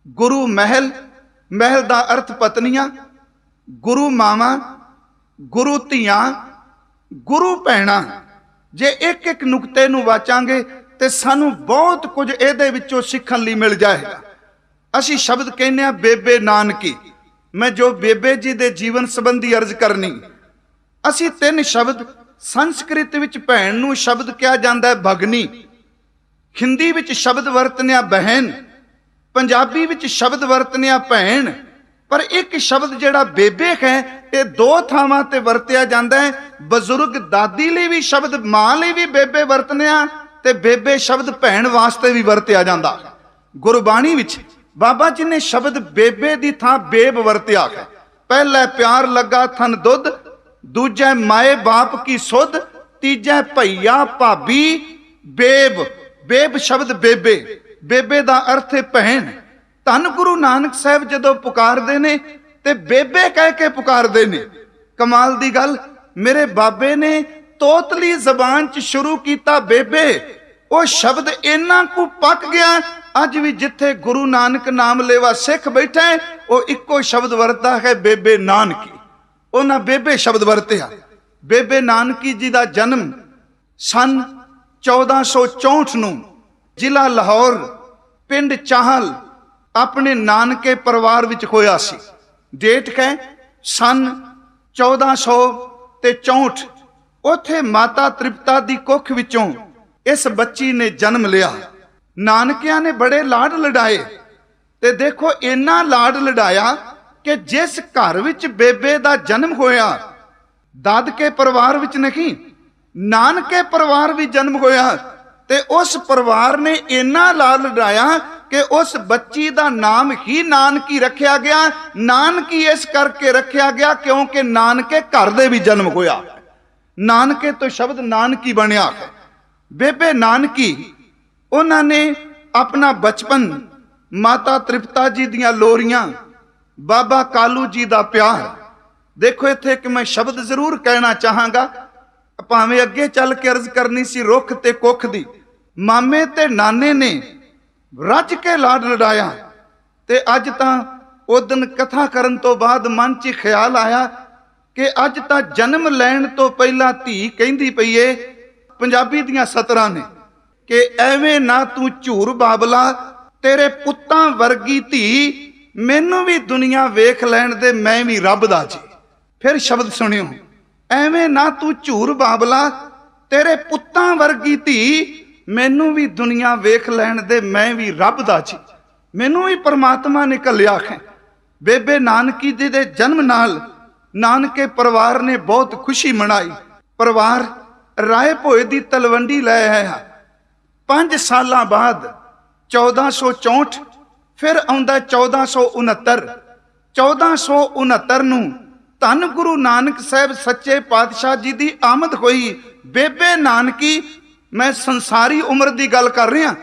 ਗੁਰੂ ਮਹਿਲ, ਮਹਿਲ ਦਾ ਅਰਥ ਪਤਨੀਆਂ, ਗੁਰੂ ਮਾਵਾਂ, ਗੁਰੂ ਧੀਆਂ, ਗੁਰੂ ਭੈਣਾਂ। ਜੇ ਇੱਕ ਇੱਕ ਨੁਕਤੇ ਨੂੰ ਵਾਚਾਂਗੇ ਤੇ ਸਾਨੂੰ ਬਹੁਤ ਕੁਝ ਇਹਦੇ ਵਿੱਚੋਂ ਸਿੱਖਣ ਲਈ ਮਿਲ ਜਾਏਗਾ। ਅਸੀਂ ਸ਼ਬਦ ਕਹਿੰਦੇ ਆ ਬੇਬੇ ਨਾਨਕੀ। ਮੈਂ ਜੋ ਬੇਬੇ ਜੀ ਦੇ ਜੀਵਨ ਸੰਬੰਧੀ ਅਰਜ਼ ਕਰਨੀ, ਅਸੀਂ ਤਿੰਨ ਸ਼ਬਦ, ਸੰਸਕ੍ਰਿਤ ਵਿੱਚ ਭੈਣ ਨੂੰ ਸ਼ਬਦ ਕਿਹਾ ਜਾਂਦਾ ਹੈ ਭਗਨੀ, ਹਿੰਦੀ ਵਿੱਚ ਸ਼ਬਦ ਵਰਤਨਿਆ ਬਹਿਨ, ਪੰਜਾਬੀ ਵਿੱਚ ਸ਼ਬਦ ਵਰਤਨਿਆ ਭੈਣ। ਪਰ ਇੱਕ ਸ਼ਬਦ ਜਿਹੜਾ ਬੇਬੇ ਹੈ ਇਹ ਦੋ ਥਾਵਾਂ ਤੇ ਵਰਤਿਆ ਜਾਂਦਾ ਹੈ। ਬਜ਼ੁਰਗ ਦਾਦੀ ਲਈ ਵੀ ਸ਼ਬਦ, ਮਾਂ ਲਈ ਵੀ ਬੇਬੇ ਵਰਤਨਿਆ, ਤੇ ਬੇਬੇ ਸ਼ਬਦ ਭੈਣ ਵਾਸਤੇ ਵੀ ਵਰਤਿਆ ਜਾਂਦਾ। ਗੁਰਬਾਣੀ ਵਿੱਚ ਬਾਬਾ ਜੀ ਨੇ ਸ਼ਬਦ ਬੇਬੇ ਦੀ ਥਾਂ ਬੇਬ ਵਰਤਿਆ ਹੈ। ਪਹਿਲਾ ਪਿਆਰ ਲੱਗਾ ਥਨ ਦੁੱਧ, ਦੂਜਾ ਮਾਏ ਬਾਪ ਕੀ ਸੁਧ, ਤੀਜਾ ਭਈਆ ਭਾਬੀ ਬੇਬ। ਬੇਬ ਸ਼ਬਦ ਬੇਬੇ, ਬੇਬੇ ਦਾ ਅਰਥ ਹੈ ਭੈਣ। ਧੰਨ ਗੁਰੂ ਨਾਨਕ ਸਾਹਿਬ ਜਦੋਂ ਪੁਕਾਰਦੇ ਨੇ ਤੇ ਬੇਬੇ ਕਹਿ ਕੇ ਪੁਕਾਰਦੇ ਨੇ। ਕਮਾਲ ਦੀ ਗੱਲ, ਮੇਰੇ ਬਾਬੇ ਨੇ ਤੋਤਲੀ ਜ਼ਬਾਨ 'ਚ ਸ਼ੁਰੂ ਕੀਤਾ ਬੇਬੇ। ਉਹ ਸ਼ਬਦ ਇੰਨਾ ਕੁ ਪੱਕ ਗਿਆ, ਅੱਜ ਵੀ ਜਿੱਥੇ ਗੁਰੂ ਨਾਨਕ ਨਾਮ ਲੇਵਾ ਸਿੱਖ ਬੈਠਾ ਉਹ ਇੱਕੋ ਸ਼ਬਦ ਵਰਤਦਾ ਹੈ, ਬੇਬੇ ਨਾਨਕੀ। ਉਹਨਾਂ ਬੇਬੇ ਸ਼ਬਦ ਵਰਤਿਆ। ਬੇਬੇ ਨਾਨਕੀ ਜੀ ਦਾ ਜਨਮ ਸਨ 1464 ਨੂੰ ਜ਼ਿਲ੍ਹਾ ਲਾਹੌਰ, ਪਿੰਡ ਚਾਹਲ, ਆਪਣੇ ਨਾਨਕੇ ਪਰਿਵਾਰ ਵਿੱਚ ਹੋਇਆ ਸੀ। ਡੇਟ ਹੈ ਸਨ 1464। ਉੱਥੇ ਮਾਤਾ ਤ੍ਰਿਪਤਾ ਦੀ ਕੁੱਖ ਵਿੱਚੋਂ ਇਸ ਬੱਚੀ ਨੇ ਜਨਮ ਲਿਆ। ਨਾਨਕਿਆਂ ਨੇ ਬੜੇ ਲਾਡ ਲਡਾਏ, ਤੇ ਦੇਖੋ ਇੰਨਾ ਲਾਡ ਲਡਾਇਆ ਕਿ ਜਿਸ ਘਰ ਵਿੱਚ ਬੇਬੇ ਦਾ ਜਨਮ ਹੋਇਆ, ਦਾਦਕੇ ਪਰਿਵਾਰ ਵਿੱਚ ਨਹੀਂ, ਨਾਨਕੇ ਪਰਿਵਾਰ ਵੀ ਜਨਮ ਹੋਇਆ, ਤੇ ਉਸ ਪਰਿਵਾਰ ਨੇ ਇੰਨਾ ਲਾਡ ਲਡਾਇਆ ਕਿ ਉਸ ਬੱਚੀ ਦਾ ਨਾਮ ਹੀ ਨਾਨਕੀ ਰੱਖਿਆ ਗਿਆ। ਨਾਨਕੀ ਇਸ ਕਰਕੇ ਰੱਖਿਆ ਗਿਆ ਕਿਉਂਕਿ ਨਾਨਕੇ ਘਰ ਦੇ ਵੀ ਜਨਮ ਹੋਇਆ। ਨਾਨਕੇ ਤੋਂ ਸ਼ਬਦ ਨਾਨਕੀ ਬਣਿਆ ਹੈ। ਬੇਬੇ ਨਾਨਕੀ, ਉਹਨਾਂ ਨੇ ਆਪਣਾ ਬਚਪਨ ਮਾਤਾ ਤ੍ਰਿਪਤਾ ਜੀ ਦੀਆਂ ਲੋਰੀਆਂ, ਬਾਬਾ ਕਾਲੂ ਜੀ ਦਾ ਪਿਆਰ। ਦੇਖੋ ਇੱਥੇ ਇੱਕ ਮੈਂ ਸ਼ਬਦ ਜ਼ਰੂਰ ਕਹਿਣਾ ਚਾਹਾਂਗਾ, ਭਾਵੇਂ ਅੱਗੇ ਚੱਲ ਕੇ ਅਰਜ਼ ਕਰਨੀ ਸੀ ਰੁੱਖ ਤੇ ਕੁੱਖ ਦੀ। ਮਾਮੇ ਤੇ ਨਾਨੇ ਨੇ ਰੱਜ ਕੇ ਲਾਡ ਲਡਾਇਆ, ਤੇ ਅੱਜ ਤਾਂ ਉਦਨ ਕਥਾ ਕਰਨ ਤੋਂ ਬਾਅਦ ਮਨ 'ਚ ਖਿਆਲ ਆਇਆ ਕਿ ਅੱਜ ਤਾਂ ਜਨਮ ਲੈਣ ਤੋਂ ਪਹਿਲਾਂ ਧੀ ਕਹਿੰਦੀ ਪਈ ਏ, ਪੰਜਾਬੀ ਦੀਆਂ ਸਤਰਾਂ ਨੇ, ਕਿ ਐਵੇਂ ਨਾ ਤੂੰ ਝੂਰ ਬਾਬਲਾ, ਤੇਰੇ ਪੁੱਤਾਂ ਵਰਗੀ ਧੀ ਮੈਨੂੰ ਵੀ ਦੁਨੀਆ ਵੇਖ ਲੈਣ ਦੇ, ਮੈਂ ਵੀ ਰੱਬ ਦਾ ਜੀ। ਫਿਰ ਸ਼ਬਦ ਸੁਣਿਓ, ਐਵੇਂ ਨਾ ਤੂੰ ਝੂਰ ਬਾਬਲਾ, ਤੇਰੇ ਪੁੱਤਾਂ ਵਰਗੀ ਧੀ ਮੈਨੂੰ ਵੀ ਦੁਨੀਆ ਵੇਖ ਲੈਣ ਦੇ, ਮੈਂ ਵੀ ਰੱਬ ਦਾ ਜੀ। ਮੈਨੂੰ ਵੀ ਪਰਮਾਤਮਾ ਨੇ ਘੱਲਿਆ ਹੈ। ਬੇਬੇ ਨਾਨਕੀ ਜੀ ਦੇ ਜਨਮ ਨਾਲ ਨਾਨਕੇ ਪਰਿਵਾਰ ਨੇ ਬਹੁਤ ਖੁਸ਼ੀ ਮਨਾਈ। ਪਰਿਵਾਰ ਰਾਏ ਭੋਏ ਦੀ ਤਲਵੰਡੀ ਲੈ ਆਇਆ। 5 ਸਾਲਾਂ ਬਾਅਦ 1464, ਫਿਰ ਆਉਂਦਾ 1469। 1469 ਨੂੰ ਧੰਨ ਗੁਰੂ ਨਾਨਕ ਸਾਹਿਬ ਸੱਚੇ ਪਾਤਸ਼ਾਹ ਜੀ ਦੀ ਆਮਦ ਹੋਈ। ਬੇਬੇ ਨਾਨਕੀ, ਮੈਂ ਸੰਸਾਰੀ ਉਮਰ ਦੀ ਗੱਲ ਕਰ ਰਿਹਾ,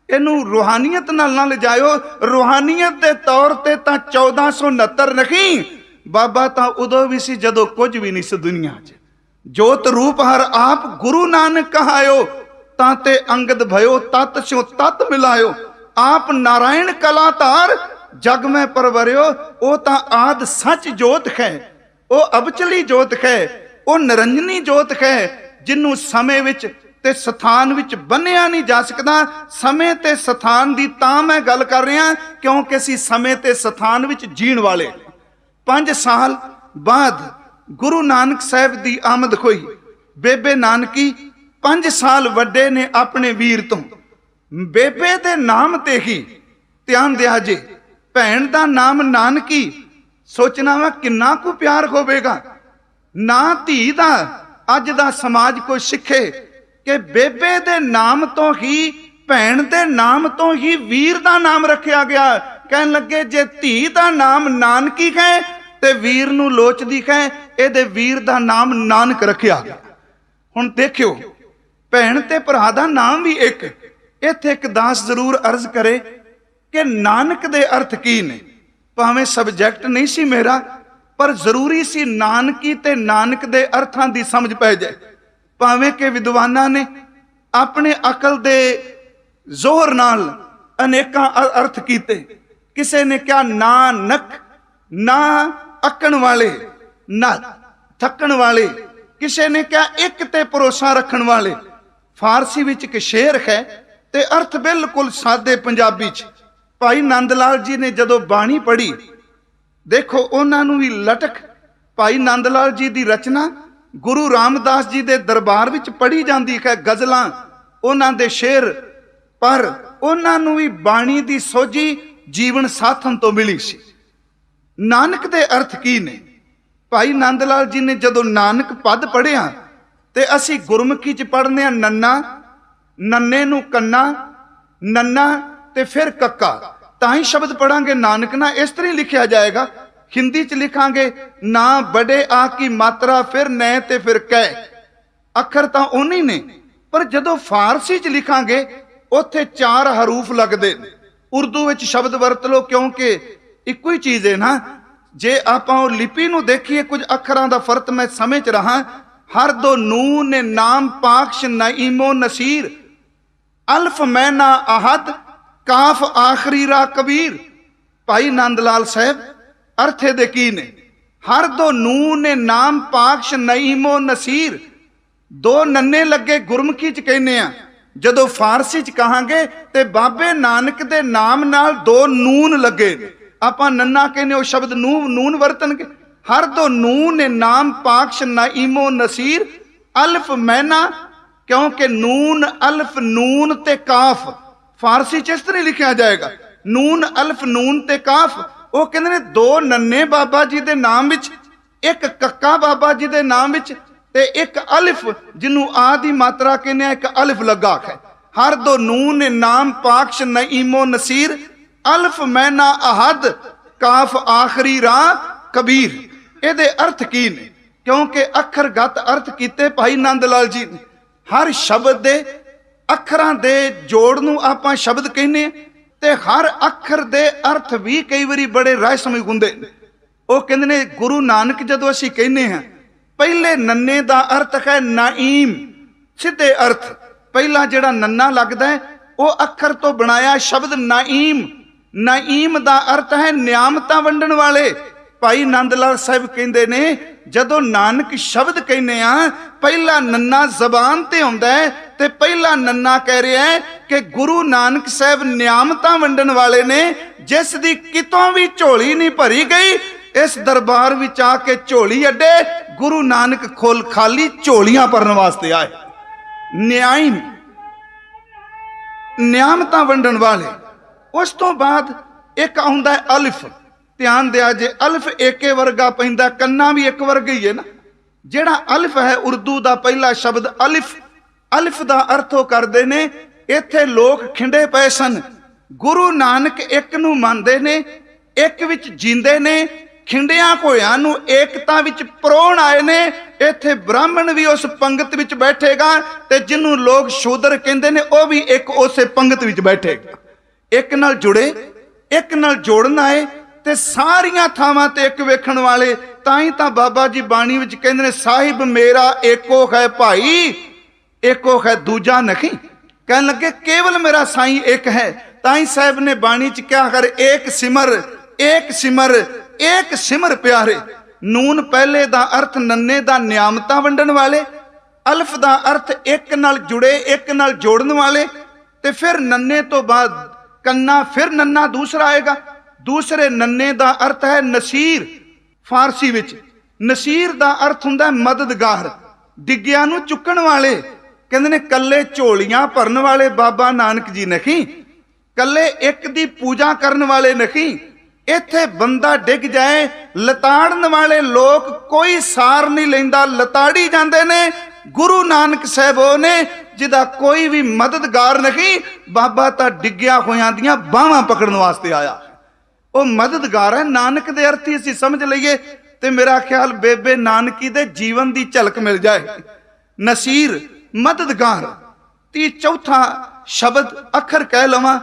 ਇਹਨੂੰ ਰੂਹਾਨੀਅਤ ਨਾਲ ਨਾ ਲਿਜਾਇਓ। ਰੂਹਾਨੀਅਤ ਦੇ ਤੌਰ ਤੇ ਤਾਂ 1469 ਨਹੀਂ, ਬਾਬਾ ਤਾਂ ਉਦੋਂ ਵੀ ਸੀ ਜਦੋਂ ਕੁਝ ਵੀ ਨਹੀਂ ਸੀ ਦੁਨੀਆ 'ਚ। ਜੋਤ ਰੂਪ ਹਰ ਆਪ ਗੁਰੂ ਨਾਨਕ ਕਹਾਇਓ, ਤਾਂ ਤੇ ਅੰਗਦ ਭਇਓ ਤਤ ਸਿਓ ਤਤ ਮਿਲਾਇਓ। ਆਪ ਨਾਰਾਇਣ ਕਲਾਤਾਰ ਜਗ ਮੈਂ ਪਰਵਰਿਓ। ਉਹ ਤਾਂ ਆਦ ਸੱਚ ਜੋਤ ਹੈ, ਉਹ ਅਬਚਲੀ ਜੋਤ ਹੈ, ਉਹ ਨਿਰੰਜਨੀ ਜੋਤ ਹੈ, ਜਿਹਨੂੰ ਸਮੇਂ ਵਿੱਚ ਤੇ ਸਥਾਨ ਵਿੱਚ ਬੰਨਿਆ ਨਹੀਂ ਜਾ ਸਕਦਾ। ਸਮੇਂ ਤੇ ਸਥਾਨ ਦੀ ਤਾਂ ਮੈਂ ਗੱਲ ਕਰ ਰਿਹਾ ਕਿਉਂਕਿ ਅਸੀਂ ਸਮੇਂ ਤੇ ਸਥਾਨ ਵਿੱਚ ਜੀਣ ਵਾਲੇ। 5 ਸਾਲ ਬਾਅਦ ਗੁਰੂ ਨਾਨਕ ਸਾਹਿਬ ਦੀ ਆਮਦ ਹੋਈ। ਬੇਬੇ ਨਾਨਕੀ 5 ਸਾਲ ਵੱਡੇ ਨੇ ਆਪਣੇ ਵੀਰ ਤੋਂ। ਬੇਬੇ ਦੇ ਨਾਮ ਤੇ ਹੀ ਧਿਆਨ ਦਿਆ ਜੇ, ਭੈਣ ਦਾ ਨਾਮ ਨਾਨਕੀ, ਸੋਚਣਾ ਵਾ ਕਿੰਨਾ ਕੁ ਪਿਆਰ ਹੋਵੇਗਾ। ਨਾ ਧੀ ਦਾ ਅੱਜ ਦਾ ਸਮਾਜ ਕੋਈ ਸਿੱਖੇ ਕਿ ਬੇਬੇ ਦੇ ਨਾਮ ਤੋਂ ਹੀ, ਭੈਣ ਦੇ ਨਾਮ ਤੋਂ ਹੀ ਵੀਰ ਦਾ ਨਾਮ ਰੱਖਿਆ ਗਿਆ। ਕਹਿਣ ਲੱਗੇ ਜੇ ਧੀ ਦਾ ਨਾਮ ਨਾਨਕੀ ਹੈ ਤੇ ਵੀਰ ਨੂੰ ਲੋਚਦੀ ਹੈ, ਇਹਦੇ ਵੀਰ ਦਾ ਨਾਮ ਨਾਨਕ ਰੱਖਿਆ ਗਿਆ। ਹੁਣ ਦੇਖਿਓ, ਭੈਣ ਤੇ ਭਰਾ ਦਾ ਨਾਮ ਵੀ ਇੱਕ। ਇੱਥੇ ਇੱਕ ਦਾਸ ਜ਼ਰੂਰ ਅਰਜ਼ ਕਰੇ ਕਿ ਨਾਨਕ ਦੇ ਅਰਥ ਕੀ ਨੇ। ਭਾਵੇਂ ਸਬਜੈਕਟ ਨਹੀਂ ਸੀ ਮੇਰਾ, ਪਰ ਜ਼ਰੂਰੀ ਸੀ ਨਾਨਕੀ ਤੇ ਨਾਨਕ ਦੇ ਅਰਥਾਂ ਦੀ ਸਮਝ ਪੈ ਜਾਏ। ਭਾਵੇਂ ਕਿ ਵਿਦਵਾਨਾਂ ਨੇ अपने अकल दे जोहर नाल अनेकां अर्थ कीते। किसी ने क्या ना नक, ना अकण वाले, ना थकण वाले, किसी ने क्या एक ते भरोसा रखण वाले। फारसी विच एक शेर है ते अर्थ बिल्कुल सादे पंजाबी च। भाई नंद लाल जी ने जदों बाणी पढ़ी, देखो उन्होंने भी लटक, भाई नंद लाल जी की रचना गुरु रामदास जी के दरबार विच पढ़ी जाती है, गज़लां उन्हां दे शेर, पर उन्होंने भी बाणी की सोझी जीवन साथन तो मिली सी। नानक दे अर्थ की ने? भाई नंद लाल जी ने जदों नानक पद पढ़िया ते असी गुरमुखी च पढ़ने नन्ना, नन्ने नूं कन्ना, नन्ना ते फिर कक्का, ताही शब्द पढ़ांगे नानक ना। इस तरह लिखा जाएगा। हिंदी च लिखांगे ना बड़े आ की मात्रा, फिर नै ते फिर कै, अखर तां उन्हीं ने, पर जदों फारसी च लिखांगे उत्थे 4 हरूफ लगदे ने। उर्दू विच शब्द वरत लो क्योंकि इक्को ही चीज़ है ना। जे आपां ओ लिपि नूं देखीए, कुछ अखरां दा फर्क मैं समझ रहा। हर दो नून ने नाम पाक्श नईमो नसीर, अल्फ मैना आहद, काफ आखरी रा कबीर। भाई नंद लाल साहब अर्थ दे की ने? हर दो नून ने नाम पाक्श नईमो नसीर, 2 नन्ने लगे गुरमुखी च कहने आ। जदों फारसी च कहांगे ते बाबे नानक दे नाम नाल 2 नून लगे। आपां नन्ना कहने, वो शब्द नून वरतनगे। हर दो नून ने नाम पाक्श नईमो नसीर, अल्फ मैना, क्योंकि नून अल्फ नून ते काफ फारसी च इस तरह लिखा जाएगा, नून अल्फ नून ते काफ। वो कहते ने 2 नन्ने बाबा जी दे नाम विच, एक कक्का बाबा जी दे नाम विच ते एक अलिफ जिन्हों आदि मात्रा कहने, एक अलिफ लगा है। हर दो नून ने नाम पाक्श नईमो नसीर, अल्फ मैना अहद, काफ आखरी रा कबीर। ਇਹਦੇ अर्थ की ने? क्योंकि अखरगत अर्थ किते भाई नंद लाल जी ने। हर शब्द दे अखरां दे जोड़ नूं आपां शब्द कहने, ते हर अखर दे अर्थ भी कई बारी बड़े रहस्यमय हुंदे ने। वो कहंदे ने गुरु नानक जदों असीं कहने हैं, पहले नन्ने दा अर्थ है नाईम, सीधे अर्थ। पहला जिहड़ा नन्ना लगदा है वो अखर तो बनाया शब्द नाईम। नाईम दा अर्थ है नियामतां वंडण वाले। भाई नंद लाल साहब कहते ने जदों नानक शब्द कहने आ, पहला नन्ना जबान ते आउंदा है, ते पहला नन्ना कह रहा है कि गुरु नानक साहब नियामतां वंडण वाले ने, जिस दी कितों भी झोली नहीं भरी गई, इस दरबार विच आके झोली अड्डे गुरु नानक खोल खाली झोलियां भरन वास्ते आए। न्यायम, नियामतां वंडण वाले। उस तो बाद एक आउंदा है अलिफ। ध्यान दिया जे, अलिफ एके वर्गा पैंदा, कन्ना भी एक वर्गा ही है ना। जेड़ा अलिफ है उर्दू दा पहला शब्द अलिफ, अलिफ दा अर्थ हो करदे ने इत्थे लोग खिंडे पए सन। गुरु नानक एक नूं मनदे ने, एक विच जींदे ने, खिंडियां होयां नूं एकता विच परोण आए ने। इत्थे ब्राह्मण भी उस पंगत विच बैठेगा ते जिन्हों लोग शूदर कहंदे ने वो भी एक उसे पंगत विच बैठेगा। एक नाल जुड़े, एक नाल जोड़न आए ते सारियां थावां ते एक वेखण वाले। ताई तां बाबा जी बाणी विच कहंदे ने, साहिब मेरा एको है भाई, एको है दूजा नहीं। कहन लगे केवल मेरा साईं एक है। ताई साहब ने बाणी च क्या कर, एक सिमर, एक सिमर, एक सिमर प्यारे। नून पहले दा अर्थ नन्ने दा नियामतां वंडण वाले, अल्फ दा अर्थ एक नाल जुड़े, एक नाल जोड़न वाले, ते फिर नन्ने तो बाद कन्ना, फिर नन्ना दूसरा आएगा। दूसरे नन्ने दा अर्थ है नसीर। फारसी विच नसीर दा अर्थ हुंदा है मददगार, डिग्गियां नूं चुकण वाले। कहंदे ने कल्ले झोलियां भरन वाले बाबा नानक जी नहीं, कल्ले एक दी पूजा करन वाले नहीं। इत्थे बंदा डिग जाए, लताड़न वाले लोग कोई सार नहीं लैंदा, लताड़ी जांदे ने। गुरु नानक साहब वो ने जिदा कोई भी मददगार नहीं। बाबा तां डिग्गिया होयां दियां बाहां पकड़न वास्ते आया, वो मददगार है। नानक दे अर्थ ही असीं समझ लईए ते मेरा ख्याल बेबे नानकी दे जीवन दी झलक मिल जाए। नसीर मददगार। ती चौथा शब्द अखर कह लवां,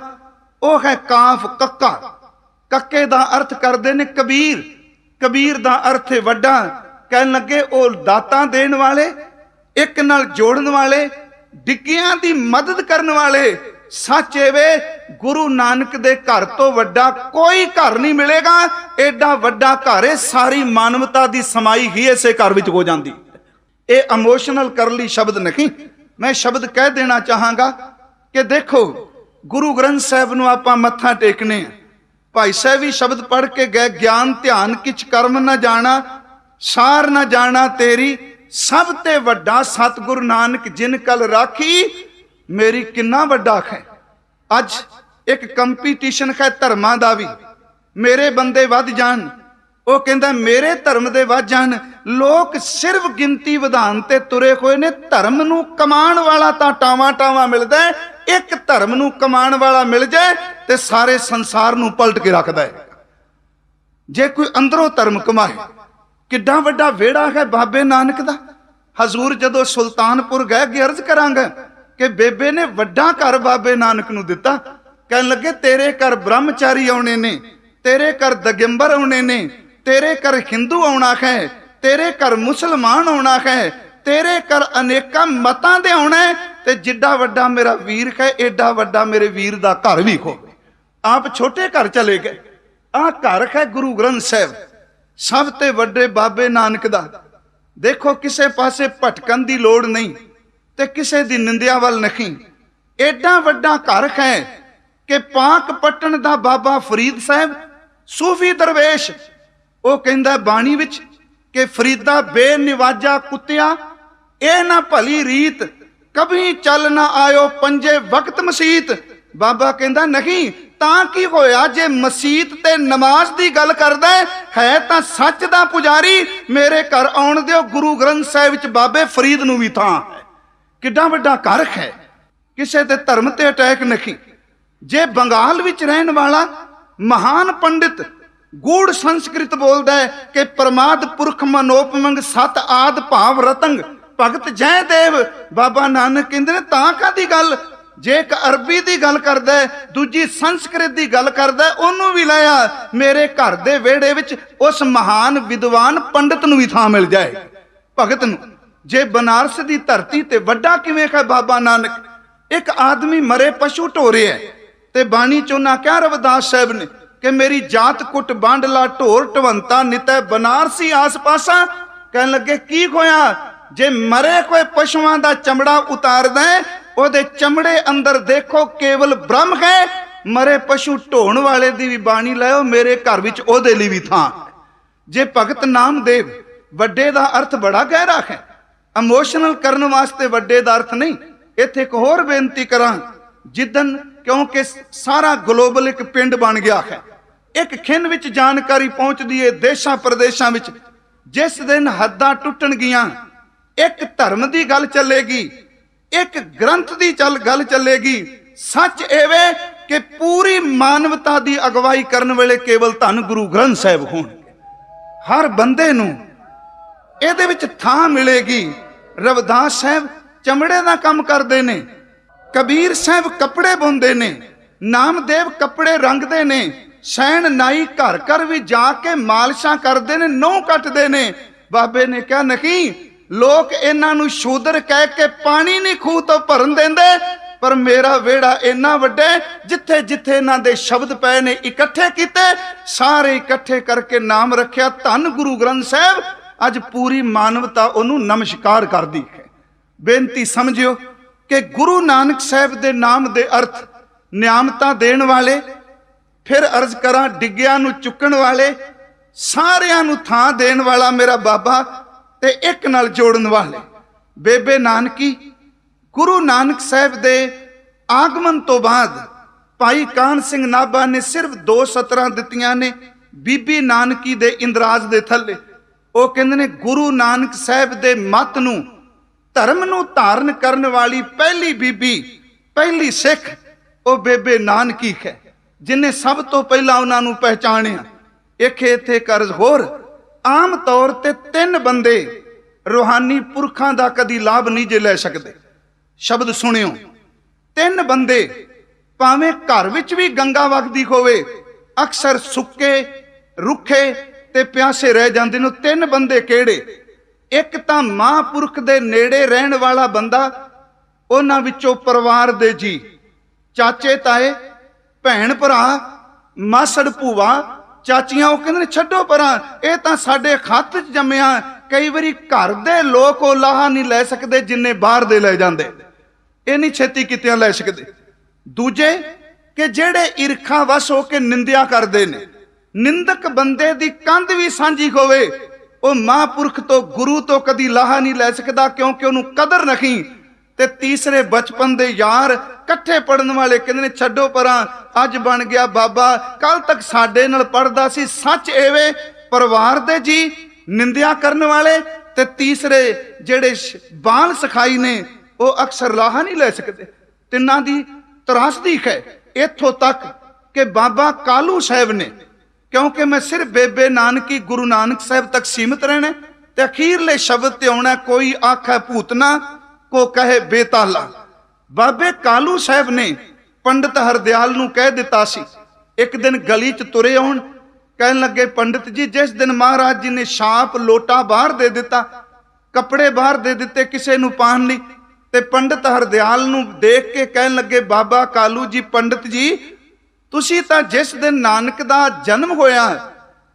वो है काफ, कक्का। कक्के दा अर्थ करदे ने कबीर। कबीर दा अर्थ है वड्डा। कहन लगे वो दातां देण वाले, एक नाल जोड़न वाले, ਡਿੱਗਿਆਂ ਦੀ ਮਦਦ ਕਰਨ ਵਾਲੇ। सच एवे गुरु नानक दे घर तो वड्डा कोई घर नहीं मिलेगा। एडा वड्डा घर है, सारी मानवता की समाई ही इसे घर विच हो जाती। ये इमोशनल कर ली शब्द नहीं, मैं शब्द कह देना चाहांगा कि देखो गुरु ग्रंथ साहब नूं आपां मत्था टेकने, भाई साहब भी शब्द पढ़ के गए, ज्ञान ध्यान किछ कर्म न जाना, सार न जाना तेरी, सब ते वड्डा सतगुरु नानक जिन कल राखी, मेरी किन्ना वड्डा है। अज एक कंपीटीशन है धर्मां दा भी, मेरे बंदे वध जान, वो कहंदा मेरे धर्म दे वध जान। लोग सिर्फ गिनती वधान ते तुरे होए ने। धर्म नूं कमाण वाला तां टावां टावां मिलदा है, एक धर्म नूं कमाण वाला मिल जाए ते सारे संसार नूं पलट के रखदा है। जे कोई अंदरों धर्म कमाए, किड्डा वड्डा वेड़ा है बाबे नानक दा। हजूर जदों सुल्तानपुर गए अर्ज करांगा कि बेबे ने वड्डा घर बाबे नानक नूं दिता। कहन लगे तेरे घर ब्रह्मचारी आने ने, तेरे घर दगंबर आने ने, तेरे घर हिंदू आना है, तेरे घर मुसलमान आना है, तेरे घर अनेका मतां दे आना है, ते जिड्डा वड्डा मेरा वीर है एडा वड्डा मेरे वीर दा घर भी हो। आप छोटे घर चले गए। आ घर है गुरु ग्रंथ साहब, सब ते वड्डे बाबे नानक दा। देखो किसे पासे भटकन दी लोड़ नहीं ते किसे दी निंदिया वाल नहीं। एडा वड्डा घर है कि पाक पट्टन दा बाबा फरीद साहब सूफी दरवेश, वो कहंदा बाणी विच कि फरीदा बेनिवाजा कुत्तिया ए ना भली रीत, कभी चल ना आयो पंजे वक्त मसीत। बाबा कहंदा नहीं तां की होया जे मसीत ते नमाज दी गल करदा है तां सच दा पुजारी मेरे घर आउण दिओ। गुरु ग्रंथ साहिब विच बाबे फरीद नूं भी थां है। किड्डा वड्डा घर है, किसे दे धर्म ते अटैक नहीं। जे बंगाल विच रहन वाला महान पंडित गूढ़ संस्कृत बोलदा है कि परमाद पुरख मनोपमंग सत आद भाव रतंग भगत जय देव। बाबा नानक कहंदे ने तां कादी गल। जे एक अरबी दी गल करदा है, दूजी संस्कृत दी गल करदा है, ओनू भी लाया। मेरे घर दे वेड़े विच उस महान विद्वान पंडित नूं भी थां मिल जाए, भगत नूं। जे बनारस दी धरती ते वड्डा किवें है बाबा नानक। एक आदमी मरे पशु ढोरे है ते बाणी चोना क्या रविदास साहब ने कि मेरी जात कुट बांडला ढोर ढवंता नितै बनारसी आस पासा। कहन लगे की होया जे मरे कोई पशुआं दा चमड़ा उतारदा है, ओदे चमड़े अंदर देखो केवल ब्रह्म है। मरे पशु ढोण वाले दी भी बाणी लाओ, मेरे घर विच ओदे लई भी थां। जे भगत नामदेव, वड्डे दा अर्थ बड़ा गहरा है, इमोशनल करने वास्ते वड्डे दा अर्थ नहीं। इत्थे एक होर बेनती करां, जिदन क्योंकि सारा ग्लोबल एक पिंड बन गया है, एक खिन विच जानकारी पहुंचदी है देशां प्रदेशां विच। जिस दिन हद्दां टुटण गियां, एक धर्म दी गल चलेगी, एक ग्रंथ दी गल चलेगी। सच एवे कि पूरी मानवता दी अगवाई करन वेले केवल धन गुरु ग्रंथ साहिब होण। हर बंदे नूं ਇਹਦੇ ਵਿੱਚ ਥਾਂ ਮਿਲੇਗੀ। रविदास साहब चमड़े का काम करते ने, कबीर साहब कपड़े बुनते ने, नामदेव कपड़े रंगते ने, सैन नाई घर घर भी जाके मालिशा करते ने, नौह कटते ने। बाबे ने कहा नहीं, लोग इन्हों शूदर कह के पानी नहीं खूह तो भरन देंदे, पर मेरा वेड़ा इन्ना वड्डा जिथे जिथे इन्हां दे शब्द पे ने इकट्ठे किते, सारे इकट्ठे करके नाम रखिया धन गुरु ग्रंथ साहब। अज पूरी मानवता उन्होंने नमस्कार करती है। बेनती समझियो कि गुरु नानक साहब दे नाम दे अर्थ नियामतां देण वाले, फिर अर्ज करा डिग्गिया नूं चुकण वाले, सारियां नूं थां देण वाला मेरा बाबा ते एक नाल जोड़न वाले बेबे नानकी। गुरु नानक साहब दे आगमन तो बाद भाई कान सिंह नाभा ने सिर्फ 2 सतरां दित्तियां ने बीबी नानकी दे इंदराज दे थल्ले। वो कहंदे ने गुरु नानक साहब दे मत नूं धर्म नूं धारण करन वाली पहली बीबी, पहली सिख वो बेबे नानकी है, जिन्हें सब तो पहला उन्हां नूं पहचानिया। एक इत्थे कर्ज होर आम तौर ते 3 बंदे रूहानी पुरखां दा कदी लाभ नहीं जे लै सकदे। शब्द सुनियो, 3 बंदे भावें घर विच भी गंगा वगदी होवे, अक्सर सुक्के रुखे ते प्यासे रह जांदे ने। 3 बंदे केड़े? एक तां महापुरख दे नेड़े रहन वाला बंदा ਉਹਨਾਂ ਵਿੱਚੋਂ ਪਰਿਵਾਰ ਦੇ ਜੀ, ਚਾਚੇ ਤਾਏ, ਭੈਣ ਭਰਾ, ਮਾਸੜ ਭੂਆ, ਚਾਚੀਆਂ, ਉਹ ਕਹਿੰਦੇ ਨੇ ਛੱਡੋ ਪਰਾਂ, ਇਹ ਤਾਂ ਸਾਡੇ ਖੱਤ 'ਚ ਜੰਮਿਆ। ਕਈ ਵਾਰੀ ਘਰ ਦੇ ਲੋਕ ਉਹ ਲਾਹਾ ਨਹੀਂ ਲੈ ਸਕਦੇ ਜਿੰਨੇ ਬਾਹਰ ਦੇ ਲੈ ਜਾਂਦੇ, ਇਹ ਨਹੀਂ ਛੇਤੀ ਕਿਤਿਆਂ ਲੈ ਸਕਦੇ। ਦੂਜੇ ਕਿ ਜਿਹੜੇ ਈਰਖਾ ਵਸ ਹੋ ਕੇ ਨਿੰਦਿਆ ਕਰਦੇ ਨੇ, ਨਿੰਦਕ ਬੰਦੇ ਦੀ ਕੰਧ ਵੀ ਸਾਂਝੀ ਹੋਵੇ, ਉਹ ਮਹਾਂਪੁਰਖ ਤੋਂ, ਗੁਰੂ ਤੋਂ ਕਦੀ ਲਾਹਾ ਨਹੀਂ ਲੈ ਸਕਦਾ, ਕਿਉਂਕਿ ਉਹਨੂੰ ਕਦਰ ਨਹੀਂ। ਤੇ ਤੀਸਰੇ ਬਚਪਨ ਦੇ ਯਾਰ, ਇਕੱਠੇ ਪੜਨ ਵਾਲੇ, ਕਹਿੰਦੇ ਨੇ ਛੱਡੋ ਪਰਾਂ, ਅੱਜ ਬਣ ਗਿਆ ਬਾਬਾ, ਕੱਲ ਤੱਕ ਸਾਡੇ ਨਾਲ ਪੜਦਾ ਸੀ। ਸੱਚ ਐਵੇਂ ਪਰਿਵਾਰ ਦੇ ਜੀ, ਨਿੰਦਿਆ ਕਰਨ ਵਾਲੇ, ਤੇ ਤੀਸਰੇ ਜਿਹੜੇ ਬਾਲ ਸਿਖਾਈ ਨੇ, ਉਹ ਅਕਸਰ ਲਾਹਾ ਨਹੀਂ ਲੈ ਸਕਦੇ। ਤਿੰਨਾਂ ਦੀ ਤਰਾਸਦੀ ਹੈ। ਇੱਥੋਂ ਤੱਕ ਕਿ ਬਾਬਾ ਕਾਲੂ ਸਾਹਿਬ ਨੇ, ਕਿਉਂਕਿ ਮੈਂ ਸਿਰਫ ਬੇਬੇ ਨਾਨਕੀ ਗੁਰੂ ਨਾਨਕ ਸਾਹਿਬ ਤੱਕ ਸੀਮਿਤ ਰਹਿਣਾ, ਤੇ ਅਖੀਰਲੇ ਸ਼ਬਦ ਤੇ ਆਉਣਾ, ਕੋਈ ਆਖੇ ਭੂਤਨਾ ਕੋ ਕਹੇ ਬੇਤਾਲਾ। ਬਾਬੇ ਕਾਲੂ ਸਾਹਿਬ ਨੇ ਪੰਡਤ ਹਰਦਿਆਲ ਨੂੰ ਕਹਿ ਦਿੱਤਾ ਸੀ। ਇੱਕ ਦਿਨ ਗਲੀ 'ਚ ਤੁਰੇ ਆਉਣ, ਕਹਿਣ ਲੱਗੇ, ਪੰਡਿਤ ਜੀ, ਜਿਸ ਦਿਨ ਮਹਾਰਾਜ ਜੀ ਨੇ ਛਾਪ ਲੋਟਾ ਬਾਹਰ ਦੇ ਦਿੱਤਾ, ਕੱਪੜੇ ਬਾਹਰ ਦੇ ਦਿੱਤੇ ਕਿਸੇ ਨੂੰ ਪਾਣ ਲਈ, ਤੇ ਪੰਡਤ ਹਰਦਿਆਲ ਨੂੰ ਦੇਖ ਕੇ ਕਹਿਣ ਲੱਗੇ, ਬਾਬਾ ਕਾਲੂ ਜੀ, ਪੰਡਿਤ ਜੀ, ਤੁਸੀਂ ਤਾਂ ਜਿਸ ਦਿਨ ਨਾਨਕ ਦਾ ਜਨਮ ਹੋਇਆ,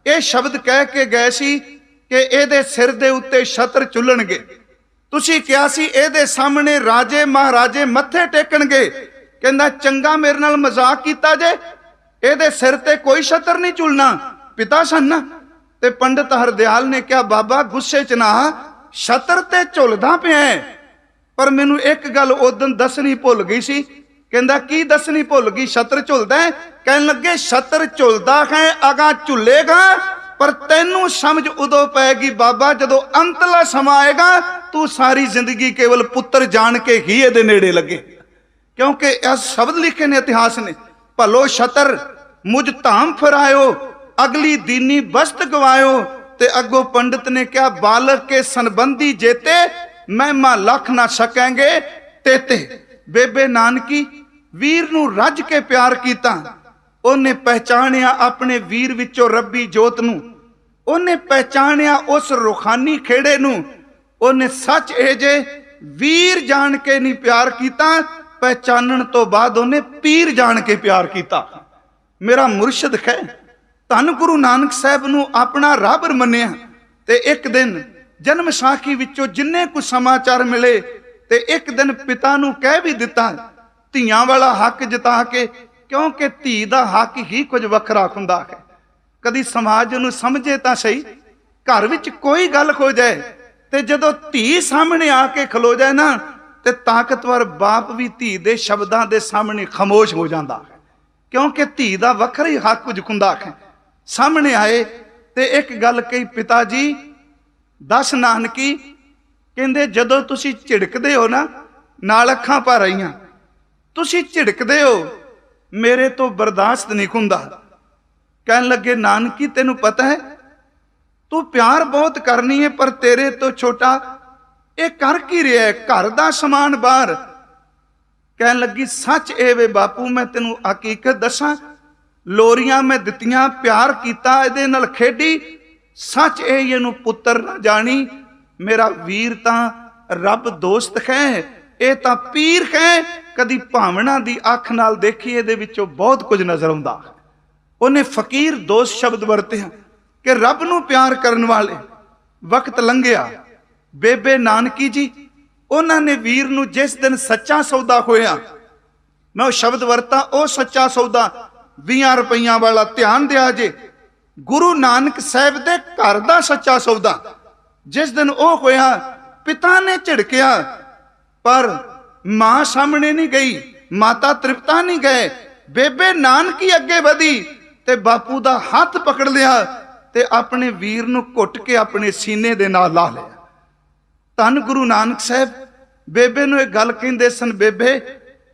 ਇਹ ਸ਼ਬਦ ਕਹਿ ਕੇ ਗਏ ਸੀ ਕਿ ਇਹਦੇ ਸਿਰ ਦੇ ਉੱਤੇ ਛਤਰ ਝੁੱਲਣਗੇ। ਤੁਸੀਂ ਕਿਹਾ ਸੀ ਇਹਦੇ ਸਾਹਮਣੇ ਰਾਜੇ ਮਹਾਰਾਜੇ ਮੱਥੇ ਟੇਕਣਗੇ। ਕਹਿੰਦਾ, ਚੰਗਾ ਮੇਰੇ ਨਾਲ ਮਜ਼ਾਕ ਕੀਤਾ ਜੇ, ਇਹਦੇ ਸਿਰ ਤੇ ਕੋਈ ਛਤਰ ਨਹੀਂ ਝੁੱਲਣਾ, ਪਿਤਾ ਸਨ ਨਾ। ਤੇ ਪੰਡਤ ਹਰਦਿਆਲ ਨੇ ਕਿਹਾ, ਬਾਬਾ ਗੁੱਸੇ 'ਚ ਨਾ, ਛਤਰ ਤੇ ਝੁੱਲਦਾ ਪਿਆ, ਪਰ ਮੈਨੂੰ ਇੱਕ ਗੱਲ ਉਦੋਂ ਦੱਸਣੀ ਭੁੱਲ ਗਈ ਸੀ। ਕਹਿੰਦਾ, ਕੀ ਦੱਸਣੀ ਭੁੱਲ ਗਈ? ਛਤਰ ਝੁੱਲਦਾ ਹੈ? ਕਹਿਣ ਲੱਗੇ, ਛਤਰ ਝੁੱਲਦਾ ਹੈ, ਅਗਾ ਝੁੱਲੇਗਾ, ਪਰ ਤੈਨੂੰ ਸਮਝ ਉਦੋਂ ਪਏਗੀ ਬਾਬਾ, ਜਦੋਂ ਅੰਤਲਾ ਸਮਾਂ ਆਏਗਾ, ਤੂੰ ਸਾਰੀ ਜ਼ਿੰਦਗੀ ਕੇਵਲ ਪੁੱਤਰ ਜਾਣ ਕੇ ਹੀ ਇਹਦੇ ਨੇੜੇ ਲੱਗੇ। ਕਿਉਂਕਿ ਇਹ ਸ਼ਬਦ ਲਿਖੇ ਨੇ ਇਤਿਹਾਸ ਨੇ, ਭਲੋ ਛਤਰ ਮੁਝ ਧਾਮ ਫਿਰਾਇਓ, ਅਗਲੀ ਦੀਨੀ ਬਸਤ ਗਵਾਇਓ। ਤੇ ਅੱਗੋਂ ਪੰਡਿਤ ਨੇ ਕਿਹਾ, ਬਾਲਕ ਕੇ ਸੰਬੰਧੀ ਜੇਤੇ, ਮਹਿਮਾ ਲੱਖ ਨਾ ਸਕੈਂਗੇ ਤੇਤੇ। ਬੇਬੇ ਨਾਨਕੀ ਵੀਰ ਨੂੰ ਰੱਜ ਕੇ ਪਿਆਰ ਕੀਤਾ। ਉਹਨੇ ਪਹਿਚਾਣਿਆ ਆਪਣੇ ਵੀਰ ਵਿੱਚੋਂ ਰੱਬੀ ਜੋਤ ਨੂੰ, ਉਹਨੇ ਪਹਿਚਾਣਿਆ ਉਸ ਰੂਹਾਨੀ ਖੇੜੇ ਨੂੰ। ਉਹਨੇ ਸੱਚ ਇਹ ਜੇ ਵੀਰ ਜਾਣ ਕੇ ਨਹੀਂ ਪਿਆਰ ਕੀਤਾ, ਪਹਿਚਾਨਣ ਤੋਂ ਬਾਅਦ ਉਹਨੇ ਪੀਰ ਜਾਣ ਕੇ ਪਿਆਰ ਕੀਤਾ। ਮੇਰਾ ਮੁਰਸ਼ਿਦ ਹੈ, ਧੰਨ ਗੁਰੂ ਨਾਨਕ ਸਾਹਿਬ ਨੂੰ ਆਪਣਾ ਰਾਹਬਰ ਮੰਨਿਆ। ਤੇ ਇੱਕ ਦਿਨ ਜਨਮ ਸਾਖੀ ਵਿੱਚੋਂ ਜਿੰਨੇ ਕੁ ਸਮਾਚਾਰ ਮਿਲੇ, ਤੇ ਇੱਕ ਦਿਨ ਪਿਤਾ ਨੂੰ ਕਹਿ ਵੀ ਦਿੱਤਾ, ਧੀਆਂ ਵਾਲਾ ਹੱਕ ਜਿਤਾ ਕੇ, ਕਿਉਂਕਿ ਧੀ ਦਾ ਹੱਕ ਹੀ ਕੁਝ ਵੱਖਰਾ ਹੁੰਦਾ ਹੈ। ਕਦੀ ਸਮਾਜ ਨੂੰ ਸਮਝੇ ਤਾਂ ਸਹੀ, ਘਰ ਵਿੱਚ ਕੋਈ ਗੱਲ ਹੋ ਜਾਏ, ਤੇ ਜਦੋਂ ਧੀ ਸਾਹਮਣੇ ਆ ਕੇ ਖਲੋ ਜਾਏ ਨਾ, ਤੇ ਤਾਕਤਵਰ ਬਾਪ ਵੀ ਧੀ ਦੇ ਸ਼ਬਦਾਂ ਦੇ ਸਾਹਮਣੇ ਖਾਮੋਸ਼ ਹੋ ਜਾਂਦਾ ਹੈ, ਕਿਉਂਕਿ ਧੀ ਦਾ ਵੱਖਰਾ ਹੀ ਹੱਕ ਕੁਝ ਹੁੰਦਾ ਹੈ। ਸਾਹਮਣੇ ਆਏ ਤੇ ਇੱਕ ਗੱਲ ਕਹੀ, ਪਿਤਾ ਜੀ ਦੱਸ ਨਾਨਕੀ, ਕਹਿੰਦੇ, ਜਦੋਂ ਤੁਸੀਂ ਝਿੜਕਦੇ ਹੋ ਨਾ, ਨਾਲ ਅੱਖਾਂ ਭਰ ਆਈਆਂ, ਤੁਸੀਂ ਝਿੜਕਦੇ ਹੋ, ਮੇਰੇ ਤੋਂ ਬਰਦਾਸ਼ਤ ਨਹੀਂ ਹੁੰਦਾ। ਕਹਿਣ ਲੱਗੇ, ਨਾਨਕੀ ਤੈਨੂੰ ਪਤਾ ਹੈ, ਤੂੰ ਪਿਆਰ ਬਹੁਤ ਕਰਨੀ ਹੈ, ਪਰ ਤੇਰੇ ਤੋਂ ਛੋਟਾ ਇਹ ਕਰ ਕੀ ਰਿਹਾ, ਘਰ ਦਾ ਸਮਾਨ ਬਾਹਰ। ਕਹਿਣ ਲੱਗੀ, ਸੱਚ ਇਹ ਵੇ ਬਾਪੂ, ਮੈਂ ਤੈਨੂੰ ਹਕੀਕਤ ਦੱਸਾਂ, ਲੋਰੀਆਂ ਮੈਂ ਦਿੱਤੀਆਂ, ਪਿਆਰ ਕੀਤਾ, ਇਹਦੇ ਨਾਲ ਖੇਡੀ, ਸੱਚ ਇਹ ਇਹਨੂੰ ਪੁੱਤਰ ਨਾ ਜਾਣੀ, ਮੇਰਾ ਵੀਰ ਤਾਂ ਰੱਬ ਦੋਸਤ ਹੈ, ਇਹ ਤਾਂ ਪੀਰ ਹੈ। ਕਦੀ ਭਾਵਨਾ ਦੀ ਅੱਖ ਨਾਲ ਦੇਖੀ, ਇਹਦੇ ਵਿੱਚੋਂ ਬਹੁਤ ਕੁਝ ਨਜ਼ਰ ਆਉਂਦਾ। ਉਹਨੇ ਫਕੀਰ ਦੋਸਤ ਸ਼ਬਦ ਵਰਤਿਆ ਕਿ ਰੱਬ ਨੂੰ ਪਿਆਰ ਕਰਨ ਵਾਲੇ। ਵਕਤ ਲੰਘਿਆ, ਬੇਬੇ ਨਾਨਕੀ ਜੀ, ਉਹਨਾਂ ਨੇ ਵੀਰ ਨੂੰ ਜਿਸ ਦਿਨ ਸੱਚਾ ਸੌਦਾ ਹੋਇਆ, ਮੈਂ ਉਹ ਸ਼ਬਦ ਵਰਤਾ, ਉਹ ਸੱਚਾ ਸੌਦਾ 20 ਰੁਪਈਆਂ ਵਾਲਾ, ਧਿਆਨ ਦਿਆ ਜੇ, ਗੁਰੂ ਨਾਨਕ ਸਾਹਿਬ ਦੇ ਘਰ ਦਾ ਸੱਚਾ ਸੌਦਾ ਜਿਸ ਦਿਨ ਉਹ ਹੋਇਆ, ਪਿਤਾ ਨੇ ਝਿੜਕਿਆ, ਪਰ ਮਾਂ ਸਾਹਮਣੇ ਨਹੀਂ ਗਈ, ਮਾਤਾ ਤ੍ਰਿਪਤਾ ਨਹੀਂ ਗਏ। ਬੇਬੇ ਨਾਨਕੀ ਅੱਗੇ ਵਧੀ ਤੇ ਬਾਪੂ ਦਾ ਹੱਥ ਪਕੜ ਲਿਆ ਤੇ ਆਪਣੇ ਵੀਰ ਨੂੰ ਘੁੱਟ ਕੇ ਆਪਣੇ ਸੀਨੇ ਦੇ ਨਾਲ ਲਾ ਲਿਆ। ਧੰਨ ਗੁਰੂ ਨਾਨਕ ਸਾਹਿਬ ਬੇਬੇ ਨੂੰ ਇਹ ਗੱਲ ਕਹਿੰਦੇ ਸਨ, ਬੇਬੇ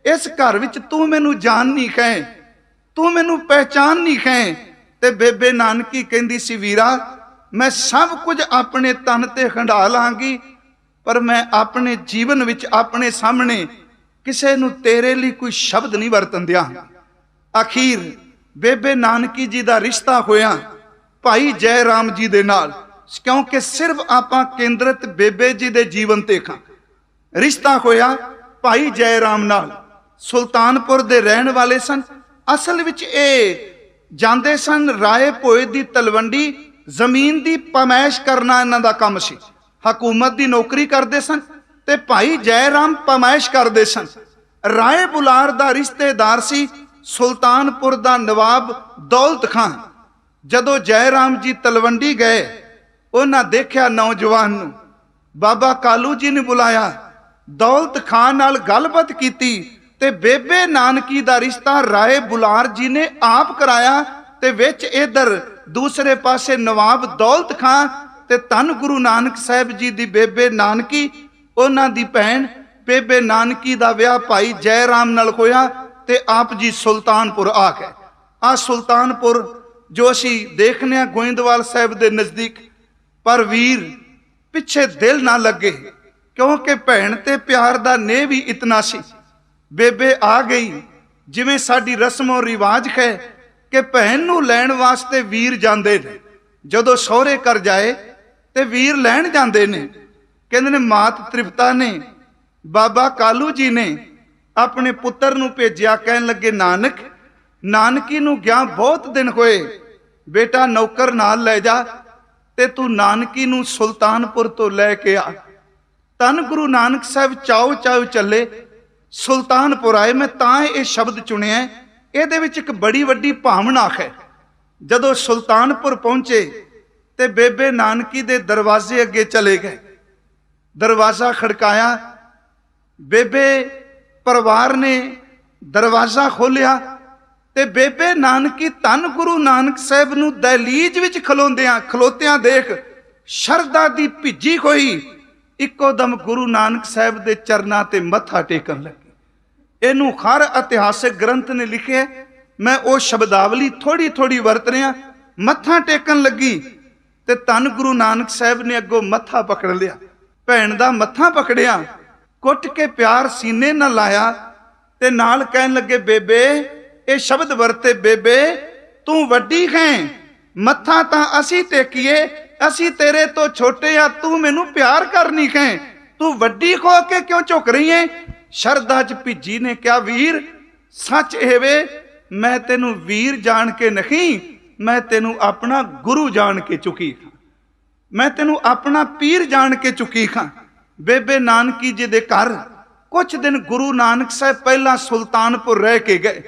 ਇਸ ਘਰ ਵਿੱਚ ਤੂੰ ਮੈਨੂੰ ਜਾਣ ਨਹੀਂ ਹੈ, ਤੂੰ ਮੈਨੂੰ ਪਹਿਚਾਨ ਨਹੀਂ ਹੈ। ਤੇ ਬੇਬੇ ਨਾਨਕੀ ਕਹਿੰਦੀ ਸੀ, ਵੀਰਾ ਮੈਂ ਸਭ ਕੁਝ ਆਪਣੇ ਤਨ ਤੇ ਖੰਡਾ ਲਾਂਗੀ, ਪਰ ਮੈਂ ਆਪਣੇ ਜੀਵਨ ਵਿੱਚ ਆਪਣੇ ਸਾਹਮਣੇ ਕਿਸੇ ਨੂੰ ਤੇਰੇ ਲਈ ਕੋਈ ਸ਼ਬਦ ਨਹੀਂ ਵਰਤਣ ਦਿਆਂ। ਅਖੀਰ ਬੇਬੇ ਨਾਨਕੀ ਜੀ ਦਾ ਰਿਸ਼ਤਾ ਹੋਇਆ ਭਾਈ ਜੈ ਰਾਮ ਜੀ ਦੇ ਨਾਲ, ਕਿਉਂਕਿ ਸਿਰਫ ਆਪਾਂ ਕੇਂਦਰਿਤ ਬੇਬੇ ਜੀ ਦੇ ਜੀਵਨ ਤੇ ਖਾਂ। ਰਿਸ਼ਤਾ ਹੋਇਆ ਭਾਈ ਜੈ ਰਾਮ ਨਾਲ ਸੁਲਤਾਨਪੁਰ ਦੇ ਰਹਿਣ ਵਾਲੇ ਸਨ। ਅਸਲ ਵਿੱਚ ਇਹ ਜਾਂਦੇ ਸਨ ਰਾਏ ਭੋਏ ਦੀ ਤਲਵੰਡੀ, ਜ਼ਮੀਨ ਦੀ ਪਮੈਸ਼ ਕਰਨਾ ਇਹਨਾਂ ਦਾ ਕੰਮ ਸੀ। ਹਕੂਮਤ ਦੀ ਨੌਕਰੀ ਕਰਦੇ ਸਨ ਤੇ ਭਾਈ ਜੈ ਰਾਮ ਪਮੈਸ਼ ਕਰਦੇ ਸਨ। ਰਾਏ ਬੁਲਾਰ ਦਾ ਰਿਸ਼ਤੇਦਾਰ ਸੀ ਸੁਲਤਾਨਪੁਰ ਦਾ ਨਵਾਬ ਦੌਲਤ ਖਾਨ। ਜਦੋਂ ਜੈ ਰਾਮ ਜੀ ਤਲਵੰਡੀ ਗਏ, ਉਹਨਾਂ ਦੇਖਿਆ ਨੌਜਵਾਨ ਨੂੰ। ਬਾਬਾ ਕਾਲੂ ਜੀ ਨੇ ਬੁਲਾਇਆ, ਦੌਲਤ ਖਾਨ ਨਾਲ ਗੱਲਬਾਤ ਕੀਤੀ ਤੇ ਬੇਬੇ ਨਾਨਕੀ ਦਾ ਰਿਸ਼ਤਾ ਰਾਏ ਬੁਲਾਰ ਜੀ ਨੇ ਆਪ ਕਰਾਇਆ। ਤੇ ਵਿੱਚ ਇਧਰ ਦੂਸਰੇ ਪਾਸੇ ਨਵਾਬ ਦੌਲਤ ਖਾਨ ਤੇ ਧੰਨ ਗੁਰੂ ਨਾਨਕ ਸਾਹਿਬ ਜੀ ਦੀ ਬੇਬੇ ਨਾਨਕੀ, ਉਹਨਾਂ ਦੀ ਭੈਣ ਬੇਬੇ ਨਾਨਕੀ ਦਾ ਵਿਆਹ ਭਾਈ ਜੈ ਰਾਮ ਨਾਲ ਹੋਇਆ ਤੇ ਆਪ ਜੀ ਸੁਲਤਾਨਪੁਰ ਆ ਗਏ। ਆ ਸੁਲਤਾਨਪੁਰ ਜੋ ਅਸੀਂ ਦੇਖਦੇ ਹਾਂ ਗੋਇੰਦਵਾਲ ਸਾਹਿਬ ਦੇ ਨਜ਼ਦੀਕ। ਪਰ ਵੀਰ ਪਿੱਛੇ ਦਿਲ ਨਾ ਲੱਗੇ, ਕਿਉਂਕਿ ਭੈਣ ਤੇ ਪਿਆਰ ਦਾ ਨੇ ਵੀ ਇਤਨਾ ਸੀ। ਬੇਬੇ ਆ ਗਈ, ਜਿਵੇਂ ਸਾਡੀ ਰਸਮੋ ਰਿਵਾਜ ਹੈ ਕਿ ਭੈਣ ਨੂੰ ਲੈਣ ਵਾਸਤੇ ਵੀਰ ਜਾਂਦੇ ਨੇ। ਜਦੋਂ ਸਹੁਰੇ ਘਰ ਜਾਏ ਤੇ ਵੀਰ ਲੈਣ ਜਾਂਦੇ ਨੇ। ਕਹਿੰਦੇ ਨੇ ਮਾਤ ਤ੍ਰਿਪਤਾ ਨੇ, ਬਾਬਾ ਕਾਲੂ ਜੀ ਨੇ ਆਪਣੇ ਪੁੱਤਰ ਨੂੰ ਭੇਜਿਆ, ਕਹਿਣ ਲੱਗੇ ਨਾਨਕ, ਨਾਨਕੀ ਨੂੰ ਗਿਆ ਬਹੁਤ ਦਿਨ ਹੋਏ, ਬੇਟਾ ਨੌਕਰ ਨਾਲ ਲੈ ਜਾ ਤੇ ਤੂੰ ਨਾਨਕੀ ਨੂੰ ਸੁਲਤਾਨਪੁਰ ਤੋਂ ਲੈ ਕੇ ਆ। ਧੰਨ ਗੁਰੂ ਨਾਨਕ ਸਾਹਿਬ ਚਾਉ ਚਾਉ ਚੱਲੇ, ਸੁਲਤਾਨਪੁਰ ਆਏ। ਮੈਂ ਤਾਂ ਇਹ ਸ਼ਬਦ ਚੁਣਿਆ, ਇਹਦੇ ਵਿੱਚ ਇੱਕ ਬੜੀ ਵੱਡੀ ਭਾਵਨਾ ਹੈ। ਜਦੋਂ ਸੁਲਤਾਨਪੁਰ ਪਹੁੰਚੇ ਤੇ ਬੇਬੇ ਨਾਨਕੀ ਦੇ ਦਰਵਾਜ਼ੇ ਅੱਗੇ ਚਲੇ ਗਏ। ਦਰਵਾਜ਼ਾ ਖੜਕਾਇਆ, ਬੇਬੇ ਪਰਿਵਾਰ ਨੇ ਦਰਵਾਜ਼ਾ ਖੋਲਿਆ ਤੇ ਬੇਬੇ ਨਾਨਕੀ ਧੰਨ ਗੁਰੂ ਨਾਨਕ ਸਾਹਿਬ ਨੂੰ ਦਹਲੀਜ਼ ਵਿੱਚ ਖਲੋਤਿਆਂ ਦੇਖ ਸ਼ਰਧਾ ਦੀ ਭਿੱਜੀ ਹੋਈ ਇੱਕੋ ਦਮ ਗੁਰੂ ਨਾਨਕ ਸਾਹਿਬ ਦੇ ਚਰਨਾਂ ਤੇ ਮੱਥਾ ਟੇਕਣ ਲੱਗੀ। ਇਹਨੂੰ ਹਰ ਇਤਿਹਾਸਿਕ ਗ੍ਰੰਥ ਨੇ ਲਿਖਿਆ। ਮੈਂ ਉਹ ਸ਼ਬਦਾਵਲੀ ਥੋੜੀ ਥੋੜੀ ਵਰਤ ਰਿਹਾ। ਮੱਥਾ ਟੇਕਣ ਲੱਗੀ ਤੇ ਧੰਨ ਗੁਰੂ ਨਾਨਕ ਸਾਹਿਬ ਨੇ ਅੱਗੋਂ ਮੱਥਾ ਪਕੜ ਲਿਆ, ਭੈਣ ਦਾ ਮੱਥਾ ਪਕੜਿਆ, ਕੁੱਟ ਕੇ ਪਿਆਰ ਸੀਨੇ ਨਾਲ ਲਾਇਆ ਤੇ ਨਾਲ ਕਹਿਣ ਲੱਗੇ ਬੇਬੇ, ਇਹ ਸ਼ਬਦ ਵਰਤੇ, ਬੇਬੇ ਤੂੰ ਵੱਡੀ ਹੈ, ਮੱਥਾ ਤਾਂ ਅਸੀਂ ਟੇਕੀਏ, ਅਸੀਂ ਤੇਰੇ ਤੋਂ ਛੋਟੇ ਆ, ਤੂੰ ਮੈਨੂੰ ਪਿਆਰ ਕਰਨੀ ਹੈ, ਤੂੰ ਵੱਡੀ ਹੋ ਕੇ ਕਿਉਂ ਝੁਕ ਰਹੀ ਹੈ। ਸ਼ਰਧਾ ਚ ਭਿੱਜੀ ਨੇ ਕਿਹਾ ਵੀਰ ਸੱਚ ਇਹ ਵੇ, ਮੈਂ ਤੈਨੂੰ ਵੀਰ ਜਾਣ ਕੇ ਨਹੀਂ, ਮੈਂ ਤੈਨੂੰ ਆਪਣਾ ਗੁਰੂ ਜਾਣ ਕੇ ਚੁੱਕੀ ਹਾਂ, ਮੈਂ ਤੈਨੂੰ ਆਪਣਾ ਪੀਰ ਜਾਣ ਕੇ ਚੁੱਕੀ ਹਾਂ। ਬੇਬੇ ਨਾਨਕੀ ਜੀ ਦੇ ਘਰ ਕੁਝ ਦਿਨ ਗੁਰੂ ਨਾਨਕ ਸਾਹਿਬ ਪਹਿਲਾਂ ਸੁਲਤਾਨਪੁਰ ਰਹਿ ਕੇ ਗਏ।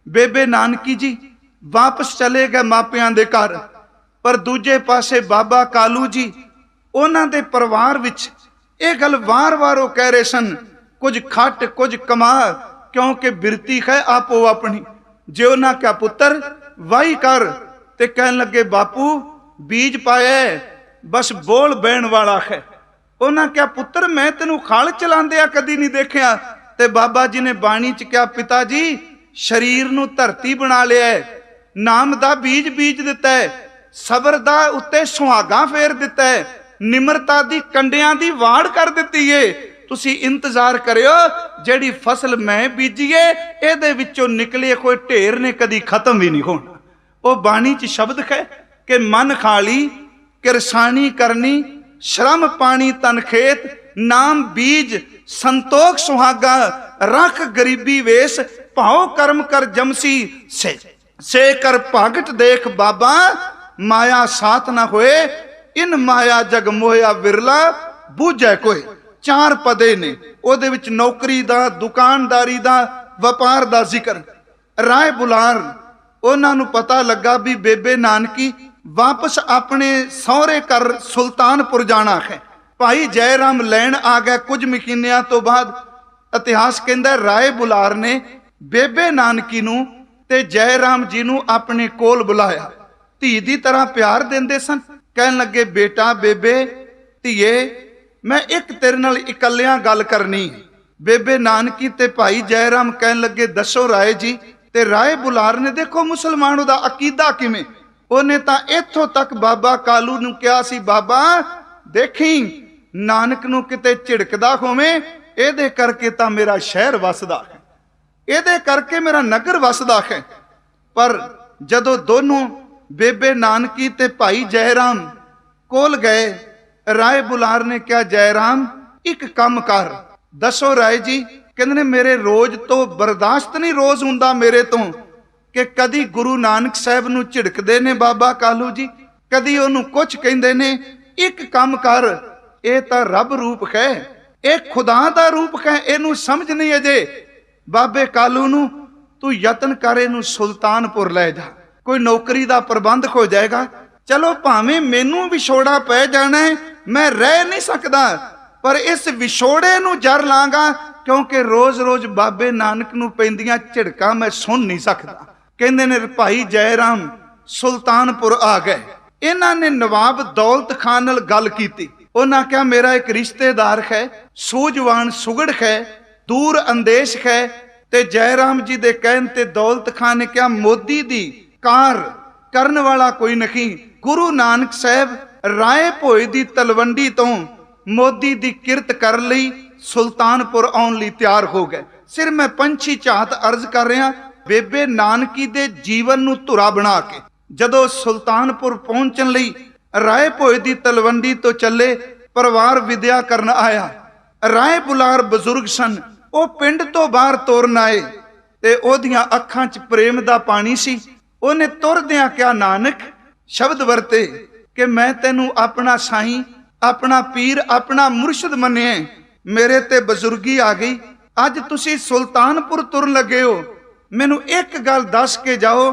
ਬੇਬੇ ਨਾਨਕੀ ਜੀ ਵਾਪਸ ਚਲੇ ਗਏ ਮਾਪਿਆਂ ਦੇ ਘਰ। ਪਰ ਦੂਜੇ ਪਾਸੇ ਬਾਬਾ ਕਾਲੂ ਜੀ, ਉਹਨਾਂ ਦੇ ਪਰਿਵਾਰ ਵਿੱਚ ਇਹ ਗੱਲ ਵਾਰ-ਵਾਰ ਉਹ ਕਹਿ ਰਹੇ ਸਨ, ਕੁਝ ਖੱਟ ਕੁਝ ਕਮਾ, ਕਿਉਂਕਿ ਬਿਰਤੀ ਹੈ ਆਪੋ ਆਪਣੀ। ਜੇ ਉਹਨਾਂ ਕਿਹਾ ਪੁੱਤਰ ਵਾਹੀ ਕਰ ਤੇ ਕਹਿਣ ਲੱਗੇ ਬਾਪੂ ਬੀਜ ਪਾਇਆ, ਬਸ ਬੋਲ ਬਹਿਣ ਵਾਲਾ ਹੈ। ਉਹਨਾਂ ਕਿਹਾ ਪੁੱਤਰ ਮੈਂ ਤੈਨੂੰ ਖਲ ਚਲਾਉਂਦਿਆਂ ਕਦੀ ਨਹੀਂ ਦੇਖਿਆ। ਤੇ ਬਾਬਾ ਜੀ ਨੇ ਬਾਣੀ ਚ ਕਿਹਾ ਪਿਤਾ ਜੀ ਸਰੀਰ ਨੂੰ ਧਰਤੀ ਬਣਾ ਲਿਆ, ਨਾਮ ਦਾ ਬੀਜ ਬੀਜ ਦਿੱਤਾ ਹੈ, ਸਬਰ ਦਾ ਉੱਤੇ ਸੁਹਾਗਾ ਫੇਰ ਦਿੱਤਾ ਹੈ, ਨਿਮਰਤਾ ਦੀ ਕੰਡਿਆਂ ਦੀ ਵਾੜ ਕਰ ਦਿੱਤੀ ਏ। ਤੁਸੀਂ ਇੰਤਜ਼ਾਰ ਕਰਿਓ, ਜਿਹੜੀ ਫਸਲ ਮੈਂ ਬੀਜੀਏ ਇਹਦੇ ਵਿੱਚੋਂ ਨਿਕਲੇ ਕੋਈ ਢੇਰ ਨੇ ਕਦੀ ਖਤਮ ਵੀ ਨਹੀਂ ਹੋਣਾ। ਉਹ ਬਾਣੀ ਚ ਸ਼ਬਦ ਹੈ ਕਿ ਮਨ ਖਾਲੀ ਕਿਰਸਾਨੀ ਕਰਨੀ, ਸ਼ਰਮ ਪਾਣੀ ਤਨ ਖੇਤ, ਨਾਮ ਬੀਜ ਸੰਤੋਖ ਸੁਹਾਗਾ, ਰੱਖ ਗਰੀਬੀ ਵੇਸ, ਭਾਉ ਕਰਮ ਕਰ ਜਮਸੀ ਸੇ ਕਰ ਭਾਗਟ ਦੇਖ ਬਾਬਾ, ਮਾਇਆ ਸਾਥ ਨਾ ਹੋਏ, ਇਨ ਮਾਇਆ ਜਗ ਮੋਹਿਆ ਵਿਰਲਾ, ਬੂਝੈ ਕੋਈ। ਚਾਰ ਪਦੇ ਨੇ ਉਹਦੇ ਵਿੱਚ, ਨੌਕਰੀ ਦਾ, ਦੁਕਾਨਦਾਰੀ ਦਾ, ਵਪਾਰ ਦਾ ਜ਼ਿਕਰ। ਰਾਏ ਬੁਲਾਰ ਉਹਨਾਂ ਨੂੰ ਪਤਾ ਲੱਗਾ ਵੀ ਬੇਬੇ ਨਾਨਕੀ ਵਾਪਸ ਆਪਣੇ ਸਹੁਰੇ ਘਰ ਸੁਲਤਾਨਪੁਰ ਜਾਣਾ ਹੈ। ਭਾਈ ਜੈ ਰਾਮ ਲੈਣ ਆ ਗਏ ਕੁਝ ਮਹੀਨਿਆਂ ਤੋਂ ਬਾਅਦ। ਇਤਿਹਾਸ ਕਹਿੰਦਾ ਰਾਏ ਬੁਲਾਰ ਨੇ ਬੇਬੇ ਨਾਨਕੀ ਨੂੰ ਤੇ ਜੈ ਰਾਮ ਜੀ ਨੂੰ ਆਪਣੇ ਕੋਲ ਬੁਲਾਇਆ, ਧੀ ਦੀ ਤਰ੍ਹਾਂ ਪਿਆਰ ਦਿੰਦੇ ਸਨ। ਕਹਿਣ ਲੱਗੇ ਬੇਟਾ ਬੇਬੇ ਧੀਏ ਮੈਂ ਇੱਕ ਤੇਰੇ ਨਾਲ ਇਕੱਲਿਆਂ ਗੱਲ ਕਰਨੀ। ਬੇਬੇ ਨਾਨਕੀ ਤੇ ਭਾਈ ਜੈ ਰਾਮ ਕਹਿਣ ਲੱਗੇ ਦੱਸੋ ਰਾਏ ਜੀ। ਤੇ ਰਾਏ ਬੁਲਾਰ ਨੇ ਦੇਖੋ ਮੁਸਲਮਾਨ ਦਾ ਅਕੀਦਾ ਕਿਵੇਂ, ਉਹਨੇ ਤਾਂ ਇੱਥੋਂ ਤੱਕ ਬਾਬਾ ਕਾਲੂ ਨੂੰ ਕਿਹਾ ਸੀ ਬਾਬਾ ਦੇਖੀ ਨਾਨਕ ਨੂੰ ਕਿਤੇ ਝਿੜਕਦਾ ਹੋਵੇਂ, ਇਹਦੇ ਕਰਕੇ ਤਾਂ ਮੇਰਾ ਸ਼ਹਿਰ ਵਸਦਾ ਹੈ, ਇਹਦੇ ਕਰਕੇ ਮੇਰਾ ਨਗਰ ਵਸਦਾ ਹੈ। ਪਰ ਜਦੋਂ ਦੋਨੋਂ ਬੇਬੇ ਨਾਨਕੀ ਤੇ ਭਾਈ ਜੈ ਰਾਮ ਕੋਲ ਗਏ, ਰਾਏ ਬੁਲਾਰ ਨੇ ਕਿਹਾ ਜੈ ਰਾਮ ਇੱਕ ਕੰਮ ਕਰ। ਦੱਸੋ ਰਾਏ ਜੀ। ਕਹਿੰਦੇ ਨੇ ਮੇਰੇ ਰੋਜ਼ ਤੋਂ ਬਰਦਾਸ਼ਤ ਨਹੀਂ ਰੋਜ਼ ਹੁੰਦਾ ਮੇਰੇ ਤੋਂ ਕਿ ਕਦੀ ਗੁਰੂ ਨਾਨਕ ਸਾਹਿਬ ਨੂੰ ਝਿੜਕਦੇ ਨੇ ਬਾਬਾ ਕਾਲੂ ਜੀ, ਕਦੀ ਉਹਨੂੰ ਕੁਝ ਕਹਿੰਦੇ ਨੇ। ਇੱਕ ਕੰਮ ਕਰ, ਇਹ ਤਾਂ ਰੱਬ ਰੂਪ ਹੈ, ਇਹ ਖੁਦਾ ਦਾ ਰੂਪ ਹੈ, ਇਹਨੂੰ ਸਮਝ ਨਹੀਂ ਅਜੇ। ਬਾਬੇ ਕਾਲੂ ਨੂੰ ਤੂੰ ਯਤਨ ਕਰ, ਇਹਨੂੰ ਸੁਲਤਾਨਪੁਰ ਲੈ ਜਾ, ਕੋਈ ਨੌਕਰੀ ਦਾ ਪ੍ਰਬੰਧ ਹੋ ਜਾਏਗਾ। ਚਲੋ ਭਾਵੇਂ ਮੈਨੂੰ ਵਿਛੋੜਾ ਪੈ ਜਾਣਾ, ਮੈਂ ਰਹਿ ਨਹੀਂ ਸਕਦਾ, ਪਰ ਇਸ ਵਿਛੋੜੇ ਨੂੰ ਜਰ ਲਾਂਗਾ, ਕਿਉਂਕਿ ਰੋਜ਼-ਰੋਜ਼ ਬਾਬੇ ਨਾਨਕ ਨੂੰ ਪੈਂਦੀਆਂ ਝਿੜਕਾਂ ਮੈਂ ਸੁਣ ਨਹੀਂ ਸਕਦਾ। ਕਹਿੰਦੇ ਨੇ ਭਾਈ ਜੈ ਰਾਮ ਸੁਲਤਾਨਪੁਰ ਆ ਗਏ। ਇਹਨਾਂ ਨੇ ਨਵਾਬ ਦੌਲਤ ਖਾਨ ਨਾਲ ਗੱਲ ਕੀਤੀ। ਉਹਨਾਂ ਕਿਹਾ ਮੇਰਾ ਇੱਕ ਰਿਸ਼ਤੇਦਾਰ ਹੈ, ਸੂਝਵਾਨ ਸੁਗੜ ਹੈ, ਦੂਰ ਅੰਦੇਸ਼ ਹੈ। ਤੇ ਜੈ ਰਾਮ ਜੀ ਦੇ ਕਹਿਣ ਤੇ ਦੌਲਤ ਖਾਨ ਨੇ ਕਿਹਾ ਮੋਦੀ ਦੀ ਕਾਰ ਕਰਨ ਵਾਲਾ ਕੋਈ ਨਹੀਂ। ਗੁਰੂ ਨਾਨਕ ਸਾਹਿਬ ਰਾਏ ਭੋਏ ਦੀ ਤਲਵੰਡੀ ਤੋਂ ਮੋਦੀ ਦੀ ਕਿਰਤ ਕਰਨ ਲਈ ਸੁਲਤਾਨਪੁਰ ਆਉਣ ਲਈ ਤਿਆਰ ਹੋ ਗਏ। ਸਿਰ ਮੈਂ ਪੰਛੀ ਝਾਤ ਅਰਜ਼ ਕਰ ਰਿਹਾ, ਬੇਬੇ ਨਾਨਕੀ ਦੇ ਜੀਵਨ ਨੂੰ ਧੁਰਾ ਬਣਾ ਕੇ ਜਦੋਂ ਸੁਲਤਾਨਪੁਰ ਪਹੁੰਚਣ ਲਈ ਰਾਏ ਭੋਏ ਦੀ ਤਲਵੰਡੀ ਤੋਂ ਚੱਲੇ, ਪਰਿਵਾਰ ਵਿਦਿਆ ਕਰਨ ਆਇਆ। ਰਾਏ ਬੁਲਾਰ ਬਜ਼ੁਰਗ ਸਨ, ਉਹ ਪਿੰਡ ਤੋਂ ਬਾਹਰ ਤੋਰਨ ਆਏ ਤੇ ਉਹਦੀਆਂ ਅੱਖਾਂ 'ਚ ਪ੍ਰੇਮ ਦਾ ਪਾਣੀ ਸੀ। ਉਹਨੇ ਤੁਰਦਿਆਂ ਕਿਹਾ ਨਾਨਕ ਸ਼ਬਦ ਵਰਤੇ ਕਿ ਮੈਂ ਤੈਨੂੰ ਆਪਣਾ ਸਾਈਂ, ਆਪਣਾ ਪੀਰ, ਆਪਣਾ ਮੁਰਸ਼ਿਦ ਮੰਨਿਆ। ਮੇਰੇ ਤੇ ਬਜ਼ੁਰਗੀ ਆ ਗਈ, ਅੱਜ ਤੁਸੀਂ ਸੁਲਤਾਨਪੁਰ ਤੁਰਨ ਲੱਗੇ ਹੋ, ਮੈਨੂੰ ਇੱਕ ਗੱਲ ਦੱਸ ਕੇ ਜਾਓ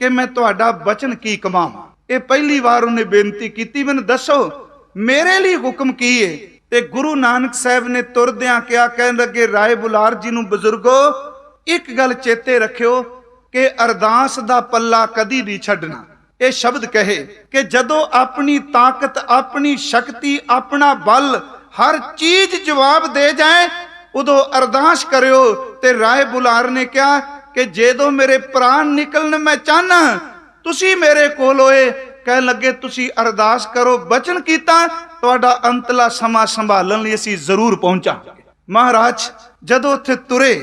ਕਿ ਮੈਂ ਤੁਹਾਡਾ ਬਚਨ ਕੀ ਕਮਾਵਾਂ। ਇਹ ਪਹਿਲੀ ਵਾਰ ਉਹਨੇ ਬੇਨਤੀ ਕੀਤੀ, ਮੈਨੂੰ ਦੱਸੋ ਮੇਰੇ ਲਈ ਹੁਕਮ ਕੀ ਹੈ। ਤੇ ਗੁਰੂ ਨਾਨਕ ਸਾਹਿਬ ਨੇ ਤੁਰਦਿਆਂ ਕਿਹਾ, ਕਹਿਣ ਲੱਗੇ ਰਾਏ ਬੁਲਾਰ ਜੀ ਨੂੰ, ਬਜ਼ੁਰਗੋ ਇੱਕ ਗੱਲ ਚੇਤੇ ਰੱਖਿਓ ਕਿ ਅਰਦਾਸ ਦਾ ਪੱਲਾ ਕਦੀ ਨਹੀਂ ਛੱਡਣਾ। ਇਹ ਸ਼ਬਦ ਕਹੇ ਕਿ ਜਦੋਂ ਆਪਣੀ ਤਾਕਤ, ਆਪਣੀ ਸ਼ਕਤੀ, ਆਪਣਾ ਬਲ, ਹਰ ਚੀਜ਼ ਜਵਾਬ ਦੇ ਜਾਏ, ਉਦੋਂ ਅਰਦਾਸ ਕਰਿਓ। ਤੇ ਰਾਏ ਬੁਲਾਰ ਨੇ ਕਿਹਾ ਕਿ ਜਦੋਂ ਮੇਰੇ ਪ੍ਰਾਣ ਨਿਕਲਣ ਮੈਂ ਚਾਹਨਾ, ਤੁਸੀਂ ਮੇਰੇ ਕੋਲ ਹੋਏ। ਕਹਿਣ ਲੱਗੇ ਤੁਸੀਂ ਅਰਦਾਸ ਕਰੋ, ਬਚਨ ਕੀਤਾ, ਤੁਹਾਡਾ ਅੰਤਲਾ ਸਮਾਂ ਸੰਭਾਲਣ ਲਈ ਅਸੀਂ ਜ਼ਰੂਰ ਪਹੁੰਚਾਂਗੇ। ਮਹਾਰਾਜ ਜਦੋਂ ਉੱਥੇ ਤੁਰੇ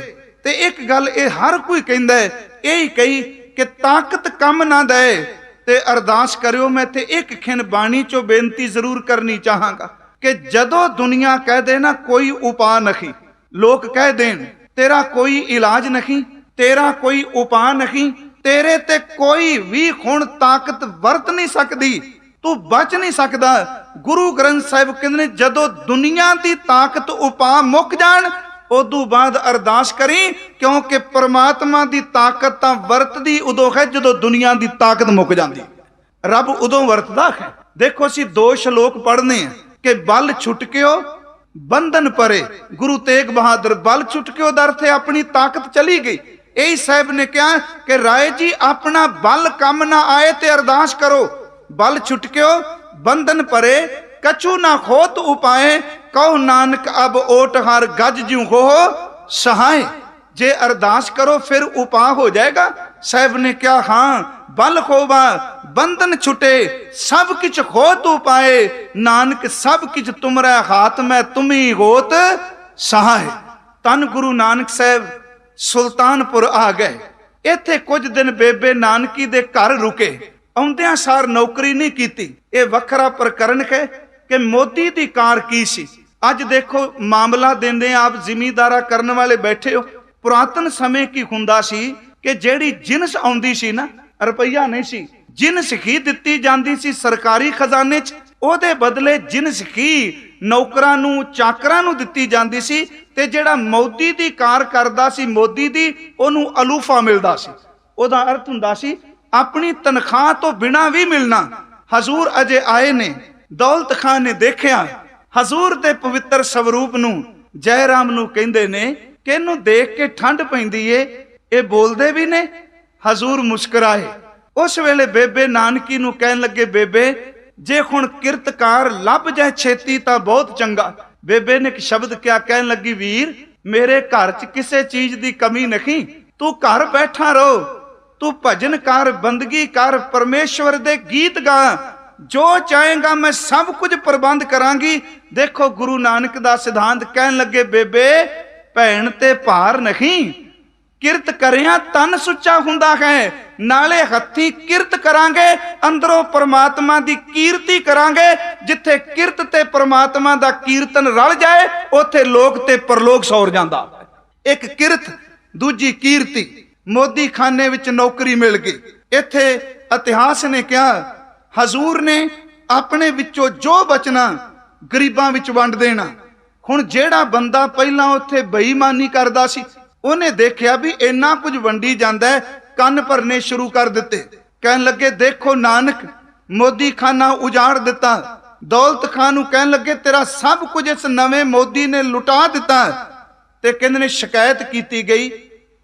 ਤੇ ਇੱਕ ਗੱਲ ਇਹ ਹਰ ਕੋਈ ਕਹਿੰਦਾ, ਇਹ ਹੀ ਕਹੀ ਕਿ ਤਾਕਤ ਕੰਮ ਨਾ ਦੇ ਤੇ ਅਰਦਾਸ ਕਰਿਓ। ਮੈਂ ਤੇ ਇੱਕ ਖਿੰਨ ਬਾਣੀ ਚੋਂ ਬੇਨਤੀ ਜ਼ਰੂਰ ਕਰਨੀ ਚਾਹਾਂਗਾ ਕਿ ਜਦੋਂ ਦੁਨੀਆ ਕਹਿ ਦੇ ਨਾ ਕੋਈ ਉਪਾਅ ਨਹੀਂ, ਲੋਕ ਕਹਿ ਦੇਣ ਤੇਰਾ ਕੋਈ ਇਲਾਜ ਨਹੀਂ, ਤੇਰਾ ਕੋਈ ਉਪਾਅ ਨਹੀਂ, ਤੇਰੇ ਤੇ ਕੋਈ ਵੀ ਹੁਣ ਤਾਕਤ ਵਰਤ ਨਹੀਂ ਸਕਦੀ, ਤੂੰ ਬਚ ਨਹੀਂ ਸਕਦਾ। ਗੁਰੂ ਗ੍ਰੰਥ ਸਾਹਿਬ ਕਹਿੰਦੇ ਨੇ ਜਦੋਂ ਦੁਨੀਆ ਦੀ ਤਾਕਤ ਉਪਾਅ ਮੁੱਕ ਜਾਣ, ਉਦੋਂ ਬਾਅਦ ਅਰਦਾਸ ਕਰੀ, ਕਿਉਂਕਿ ਪਰਮਾਤਮਾ ਦੀ ਤਾਕਤ ਤਾਂ ਵਰਤਦੀ ਉਦੋਂ ਹੈ ਜਦੋਂ ਦੁਨੀਆ ਦੀ ਤਾਕਤ ਮੁੱਕ ਜਾਂਦੀ। ਰੱਬ ਉਦੋਂ ਵਰਤਦਾ ਹੈ। ਦੇਖੋ ਅਸੀਂ 2 ਸ਼ਲੋਕ ਪੜ੍ਹਨੇ ਆ ਕਿ ਬਲ ਛੁਟਕਿਓ ਬੰਧਨ ਪਰੇ। ਗੁਰੂ ਤੇਗ ਬਹਾਦਰ ਬਲ ਛੁਟਕਿਓ ਦਰ ਤੇ ਆਪਣੀ ਤਾਕਤ ਚਲੀ ਗਈ। ਇਹੀ ਸਾਹਿਬ ਨੇ ਕਿਹਾ ਕਿ ਰਾਏ ਜੀ ਆਪਣਾ ਬਲ ਕੰਮ ਨਾ ਆਏ ਤੇ ਅਰਦਾਸ ਕਰੋ। ਬਲ ਛੁਟਕਿਓ ਬੰਧਨ ਪਰੇ, ਕਛੂ ਨਾ ਖੋਤ ਉਪਾਏ, ਕਹੋ ਨਾਨਕ ਅਬ ਓਟ ਹਰ ਗੱਜ ਜਿਉ ਹੋ ਸਹਾਏ। ਜੇ ਅਰਦਾਸ ਕਰੋ ਫਿਰ ਉਪਾਅ ਹੋ ਜਾਏਗਾ। ਸਾਹਿਬ ਨੇ ਕਿਹਾ ਹਾਂ ਬਲ ਖੋਵਾ ਬੰਧਨ ਛੁਟੇ, ਸਭ ਕਿਛ ਹੋਤ ਉਪਾਏ, ਨਾਨਕ ਸਭ ਕਿਛ ਤੁਮਰਾ ਹਾਥ ਮੈਂ ਤੁਮੀ ਹੋਤ ਸਹਾਏ। ਤਨ ਗੁਰੂ ਨਾਨਕ ਸਾਹਿਬ ਸੁਲਤਾਨਪੁਰ ਆ ਗਏ। ਇੱਥੇ ਕੁਝ ਦਿਨ ਬੇਬੇ ਨਾਨਕੀ ਦੇ ਘਰ ਰੁਕੇ। ਆਉਂਦਿਆਂ ਸਾਰ ਨੌਕਰੀ ਨਹੀਂ ਕੀਤੀ। ਇਹ ਵੱਖਰਾ ਪ੍ਰਕਰਨ ਹੈ ਕਿ ਮੋਦੀ ਦੀ ਕਾਰ ਕੀ ਸੀ। ਅੱਜ ਦੇਖੋ ਮਾਮਲਾ ਦਿੰਦੇ ਆਪ ਜ਼ਿਮੀਂਦਾਰਾ ਕਰਨ ਵਾਲੇ ਬੈਠੇ ਹੋ। ਪੁਰਾਤਨ ਸਮੇਂ ਕੀ ਹੁੰਦਾ ਸੀ ਕਿ ਜਿਹੜੀ ਜਿਨਸ ਆਉਂਦੀ ਸੀ ਨਾ, ਰੁਪਈਆ ਨਹੀਂ ਸੀ, ਜਿਨਸ ਹੀ ਦਿੱਤੀ ਜਾਂਦੀ ਸੀ ਸਰਕਾਰੀ ਖਜ਼ਾਨੇ 'ਚ। ਉਹਦੇ ਬਦਲੇ ਜਿਨਸ ਹੀ ਨੌਕਰਾਂ ਨੂੰ, ਚਾਕਰਾਂ ਨੂੰ ਦਿੱਤੀ ਜਾਂਦੀ ਸੀ। ਤੇ ਜਿਹੜਾ ਮੋਦੀ ਦੀ ਕਾਰ ਕਰਦਾ ਸੀ, ਮੋਦੀ ਦੀ, ਉਹਨੂੰ ਅਲੂਫਾ ਮਿਲਦਾ ਸੀ। ਉਹਦਾ ਅਰਥ ਹੁੰਦਾ ਸੀ ਆਪਣੀ ਤਨਖਾਹ ਤੋਂ ਬਿਨਾ ਵੀ ਮਿਲਣਾ। ਹਜ਼ੂਰ ਅਜੇ ਆਏ ਨੇ, ਦੌਲਤ ਖਾਨ ਨੇ ਦੇਖਿਆ ਹਜ਼ੂਰ ਦੇ ਪਵਿੱਤਰ ਸਵਰੂਪ ਨੂੰ। ਜੈ ਰਾਮ ਨੂੰ ਕਹਿੰਦੇ ਨੇ ਕਿ ਇਹਨੂੰ ਦੇਖ ਕੇ ਠੰਡ ਪੈਂਦੀ ਏ, ਇਹ ਬੋਲਦੇ ਵੀ ਨੇ। ਹਜ਼ੂਰ ਮੁਸਕਰਾਏ। ਉਸ ਵੇਲੇ ਬੇਬੇ ਨਾਨਕੀ ਨੂੰ ਕਹਿਣ ਲੱਗੇ, ਬੇਬੇ ਜੇ ਹੁਣ ਕਿਰਤਕਾਰ ਲੱਭ ਜਾਏ ਛੇਤੀ ਤਾਂ ਬਹੁਤ ਚੰਗਾ। ਬੇਬੇ ਨੇ ਇੱਕ ਸ਼ਬਦ ਕਿਹਾ, ਕਹਿਣ ਲੱਗੀ ਵੀਰ ਮੇਰੇ ਘਰ 'ਚ ਕਿਸੇ ਚੀਜ਼ ਦੀ ਕਮੀ ਨਹੀਂ, ਤੂੰ ਘਰ ਬੈਠਾ ਰਹੋ, ਤੂੰ ਭਜਨ ਕਰ, ਬੰਦਗੀ ਕਰ, ਪਰਮੇਸ਼ਵਰ ਦੇ ਗੀਤ ਗਾ, ਜੋ ਚਾਹੇਗਾ ਮੈਂ ਸਭ ਕੁਝ ਪ੍ਰਬੰਧ ਕਰਾਂਗੀ। ਦੇਖੋ ਗੁਰੂ ਨਾਨਕ ਦਾ ਸਿਧਾਂਤ। ਕਹਿਣ ਲੱਗੇ ਬੇਬੇ ਭੈਣ ਤੇ ਭਾਰ ਨਹੀਂ, ਕਿਰਤ ਕਰਿਆ ਤਨ ਸੁੱਚਾ ਹੁੰਦਾ ਹੈ। ਨਾਲੇ ਹੱਥੀ ਕਿਰਤ ਕਰਾਂਗੇ, ਅੰਦਰੋਂ ਪਰਮਾਤਮਾ ਦੀ ਕੀਰਤੀ ਕਰਾਂਗੇ। ਜਿੱਥੇ ਕਿਰਤ ਤੇ ਪਰਮਾਤਮਾ ਦਾ ਕੀਰਤਨ ਰਲ ਜਾਏ, ਉੱਥੇ ਲੋਕ ਤੇ ਪਰਲੋਕ ਸੌਰ ਜਾਂਦਾ। एक किरत दूजी कीर्ति। मोदी खाने विच नौकरी मिल गई। इत्थे इतिहास ने कहा हजूर ने अपने विचों जो बचना गरीबां विच वंड देना। हुण जेड़ा बंदा पहलां उत्थे बेईमानी करदा सी उहने देखिया भी इन्ना कुछ वंडी जांदा है, कंन भरने शुरू कर दिते। कहन लगे देखो नानक मोदी खाना उजाड़ दिता। दौलत खान नूं कहन लगे तेरा सब कुछ इस नवे मोदी ने लुटा दिता। ते कहंदे ने शिकायत की गई।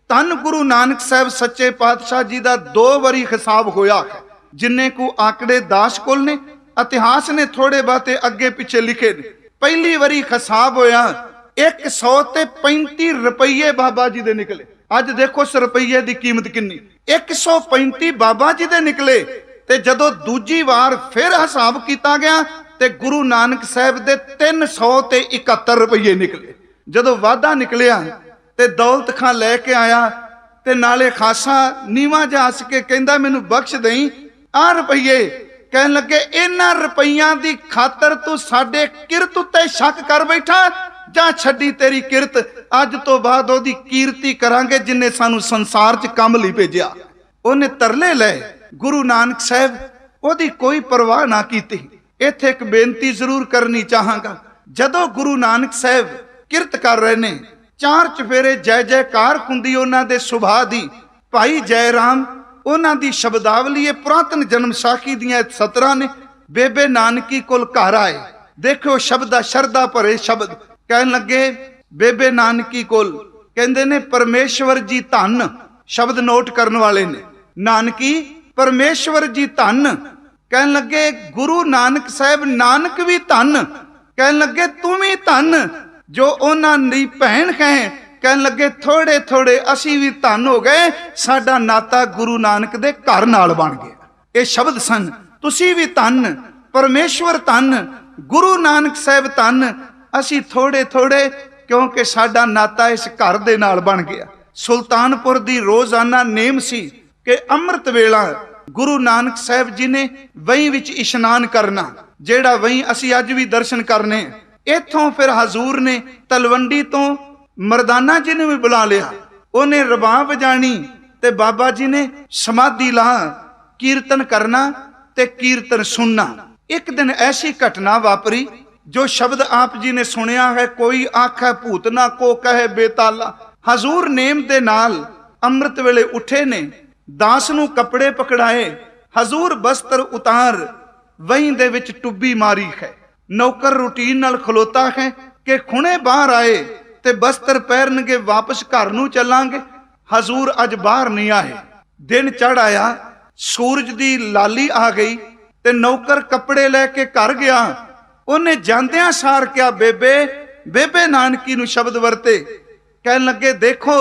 धन गुरु नानक साहब सच्चे पातशाह जी का 2 वारी हिसाब होया है, जिन्ने को आंकड़े दास कोल ने, इतिहास ने थोड़े बाते अगे पिछे लिखे ने। पहली वारी हिसाब होया 135 रुपये बाबा जी दे निकले। अज देखो उस रुपये की कीमत कितनी, 135 बाबा जी दे निकले। ते जदों दूजी वार फिर हिसाब किया गया ते गुरु नानक साहब दे 371 रुपये निकले। जदों वाधा निकलिया ते दौलत खां लैके आया ते नाले खासा नीवा जा हस के कहंदा मैनू बख्श दई आ रुपये। कहन लगे इन्हां रुपइयां दी खातर तू साडे किरत उत्ते शक कर बैठा, जा छड्डी तेरी किरत, अज तो बाद ओदी कीर्ति करांगे जिन्ने सानू संसार च काम लई भेजिया। ओने तरले ले गुरु नानक साहब ओदी कोई परवाह ना कीती। इत्थे एक बेनती जरूर करनी चाहांगा। जदों गुरु नानक साहब किरत कर रहे ने, 4 चफेरे जय जयकार हुंदी उन्हां दे सुभा दी। भाई जय राम उन्हां दी शब्दावली पुरातन जन्म साखी दियां 17 ने। बेबे नानकी कोल घर आए, देखो शब्द शरदा भरे शब्द। कहन लगे बेबे नानकी कोल, कहंदे ने परमेश्वर जी धन, शब्द नोट करने वाले ने। नानकी परमेश्वर जी धन। कहन लगे गुरु नानक साहब नानक भी धन। कहन लगे तू भी धन जो उन्हां दी भैन है। कहन लगे थोड़े थोड़े असी भी धन हो गए, साडा नाता गुरु नानक दे घर नाल बन गया। ये शब्द सन। तुसी भी धन, परमेश्वर धन, गुरु नानक साहब धन, असी थोड़े थोड़े क्योंकि साडा नाता इस घर दे नाल बन गया। सुल्तानपुर दी रोजाना नेम सी कि अमृत वेला गुरु नानक साहब जी ने वहीं विच इशनान करना, जेड़ा वहीं असी अज भी दर्शन करने। इथों फिर हजूर ने तलवंडी तो मरदाना जी ने भी बुला लिया। उन्हें रबाब बजानी ते बाबा जी ने समाधि ला, कीर्तन करना ते कीर्तन सुनना। एक दिन ऐसी घटना वापरी जो शब्द आप जी ने सुनिया है, कोई आखे भूत ना को कहे बेताला। हजूर नेम दे नाल अमृत वेले उठे ने, दास नू कपड़े पकड़ाए, हजूर बस्तर उतार वहीं दे विच टुब्बी मारी है। नौकर रूटीन नाल खलोता है कि खुणे बाहर आए ते बस्तर पैरनगे, वापस घर नू चलांगे। हजूर अज बाहर नहीं आए। दिन चढ़ आया, सूरज दी लाली आ गई ते नौकर कपड़े लैके घर गया। उन्हें जांदियां सार क्या बेबे बेबे नानकी नू शब्द वरते। कहन लगे देखो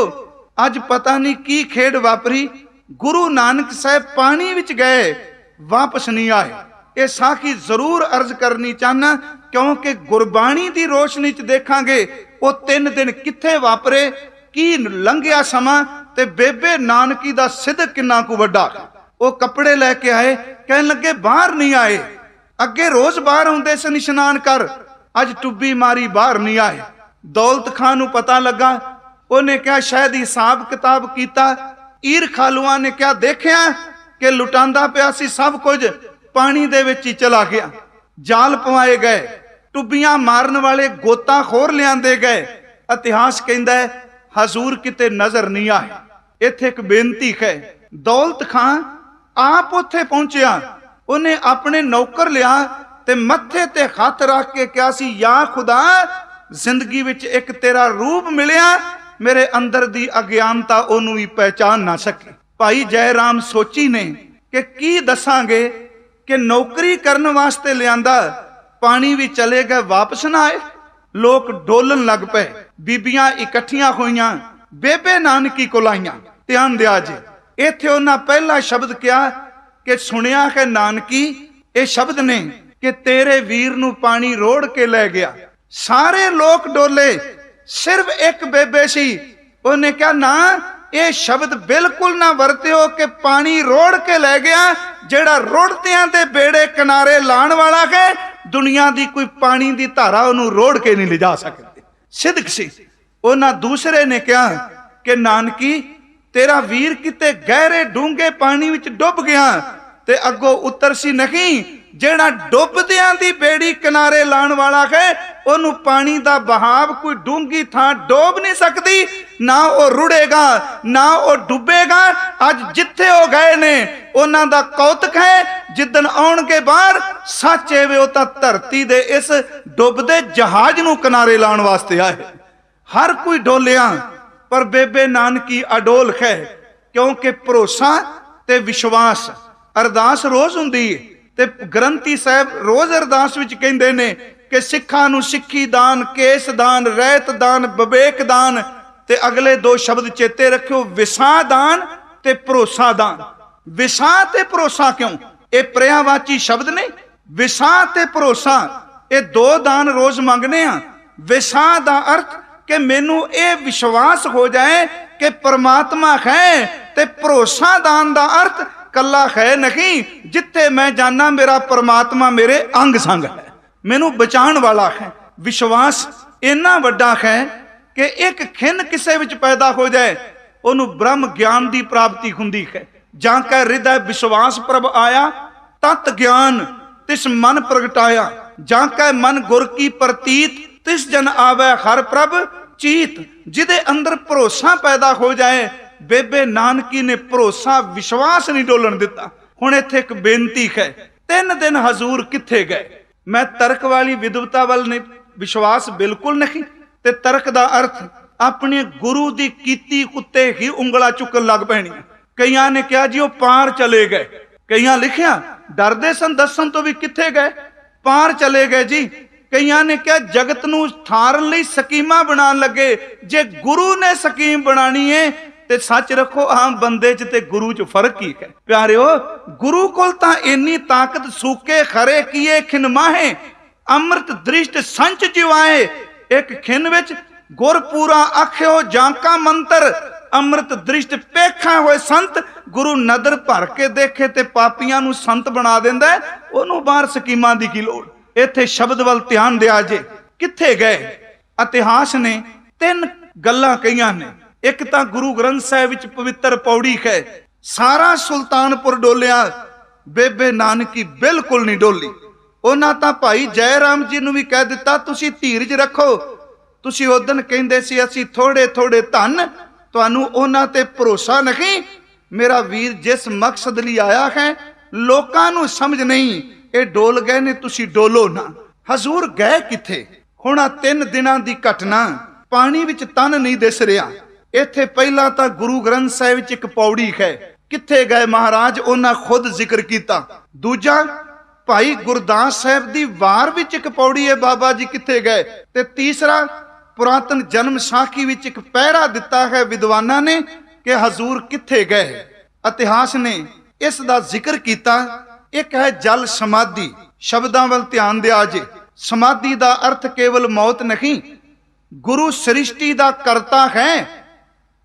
अज पता नहीं की खेड वापरी, गुरु नानक साहब पानी विच गए, वापस नहीं आए। ये साखी जरूर अर्ज करनी चाहना, क्योंकि गुरबाणी की रोशनी च देखांगे वो 3 दिन किथे वापरे, की लंघिया समा ते बेबे नानकी दा सिद्ध किन्ना कु वड्डा। वो कपड़े लैके आए, कहन लगे बाहर नहीं आए, अगे रोज बाहर आउंदे सन इशनान कर, अज टुब्बी मारी बाहर नहीं आए। दौलत खान नू पता लगा, उन्हें क्या शायद हिसाब किताब किया। ईर खालुआ ने क्या देखिया कि लुटांदा पिया सी सब कुछ पानी दे विच ही चला गया। जाल पवाए गए, टुब्बियां मारन वाले गोताखोर लियांदे गए। इतिहास कहंदा है हजूर किते नजर नहीं आए। इत्थे एक बेनती है, दौलत खां आप उत्थे पहुंचिया, उन्हें अपने नौकर लिया ते मत्थे ते हथ रख के कहा सी, या खुदा जिंदगी विच एक तेरा रूप मिलिया, मेरे अंदर दी अज्ञानता ओनू भी पहचान ना सके। भाई जय राम सोची ने कि की दसांगे कि नौकरी करने वास्ते लियांदा, पानी भी चले गए, वापस ना आए। लोग डोलन लग पे, बीबियां इकट्ठियां होइयां, बेबे नानकी कोल आईयां। ध्यान दिया जी, इत्थे उन्हां पहला शब्द क्या कि सुनिया है नानकी, ये शब्द ने कि तेरे वीर नू पानी रोड़ के ले गया। सारे लोग डोले, सिर्फ एक बेबे सी, उन्हें क्या ना ये शब्द बिल्कुल ना वरत्यो कि पानी रोड़ के ले गया। जेड़ा रोड़तियां दे बेड़े किनारे लाण वाला है, दुनिया दी कोई पानी दी धारा उन्होंने रोड़ के नहीं ले जा सकती। सिद्क सी ਉਹਨਾਂ ਦੂਸਰੇ ਨੇ ਕਿਹਾ ਕਿ ਨਾਨਕੀ तेरा वीर किते गहरे डूंगे पानी विच डुब गया ते अगो उतर सी नहीं जेड़ा डुबदियां दी बेड़ी किनारे लाण वाला है ओनू पानी दा बहाव कोई डूंगी थां डोब नहीं सकती ना वो रुड़ेगा ना वो डुबेगा। अज जिथे वो गए ने उन्हां दा कौतक है जिदन आउणगे बाहर सच एवे ओ तां धरती दे इस डुबदे जहाज नू किनारे लाण वास्ते आए। हर कोई डोलिया पर बेबे नानकी अडोल है क्योंकि भरोसा ते विश्वास। अरदास रोज हुंदी है ते ग्रंथी साहब रोज अरदास विच कहंदे ने कि सिखां नूं सिक्खी दान, केस दान, रहत दान, विवेक दान ते अगले दो शब्द चेते रखियो विसा दान ते भरोसा दान। विसा ते भरोसा क्यों? ये पर्यायवाची शब्द ने। विसा ते भरोसा ये दो दान रोज मंगने आ। विसा दा अर्थ कि मैनू ये विश्वास हो जाए कि परमात्मा है ते भरोसा दान दा अर्थ कला है नहीं जिथे मैं जाना मेरा परमात्मा मेरे अंग संग है, मैनू बचाण वाला है। विश्वास इन्ना वड्डा है कि एक खिन किसे विच पैदा हो जाए ओनू ब्रह्म ज्ञान की प्राप्ति हुंदी है। जां कै हृदय विश्वास प्रभ आया तत् ज्ञान तिस मन प्रगटाया। जां कै मन गुर की प्रतीत तिस जन आवे हर प्रभ चीत। जिदे अंदर भरोसा पैदा हो जाए बेबे नानकी ने भरोसा विश्वास नहीं डोलन दिता। हुण इत्थे एक बेनती है 3 दिन हजूर किथे गए? मैं तर्क वाली विद्वता वाल ने विश्वास बिल्कुल नहीं ते तर्क दा अर्थ अपने गुरु दी कीती उत्ते ही उंगला चुकन लग पैणियां। कईयां ने कहा जी वो पार चले गए, कईयां लिखिया डरदे सन दसन तो भी किथे गए, पार चले गए जी। कईयां ने कहा जगत नूं ठारन लई स्कीमां बनाण लगे, जे गुरु ने स्कीम बनानी है ते सच रखो आम बंदे च ते गुरु च फर्क ही है। प्यारिओ गुरु कोल तां इन्नी ताकत सूके खरे किए खिन माहे अमृत दृष्ट संच जिवाए। एक खिन विच गुर पूरा आख्यो जांका मंत्र अमृत दृष्ट पेखा होए संत। गुरु नदर भर के देखे ते पापियां नूं संत बना दिंदा है, ओनू बाहर स्कीमां दी की लोड़। इत्थे शब्द वल ध्यान दिया जे किथे गए। इतिहास ने 3 गल्लां कहियां ने। एक तां गुरु ग्रंथ साहिब विच पवित्र पौड़ी है सारा सुल्तानपुर डोलिया, बेबे नानकी बिल्कुल नहीं डोली। उन्हां तां भाई जय राम जी नूं भी कह दिता तुसीं धीरज रखो, तुसीं उदन कहिंदे सी असीं थोड़े थोड़े धन, तुहानूं उन्हां ते भरोसा नहीं। मेरा वीर जिस मकसद लई आया है लोकां नूं समझ नहीं, ये डोल गए ने तुसी डोलो ना। हजूर गए किथे? हुण 3 दिनां दी घटना पानी विच तन नहीं दिस रहा। इत्थे पहला तां गुरु ग्रंथ साहिब विच एक पौड़ी है किथे गए महाराज उन्हां खुद जिक्र कीता। दूजा भाई गुरदास साहिब दी वार विच एक पौड़ी है बाबा जी किथे गए। ते तीसरा पुरातन जन्म साखी विच एक पहरा दिता है विद्वानां ने कि हजूर किथे गए। इतिहास ने इस दा जिक्र कीता। एक है जल समाधि। शब्दां वल ध्यान दिया जे। समाधि दा अर्थ केवल मौत नहीं, गुरु सृष्टि दा करता है,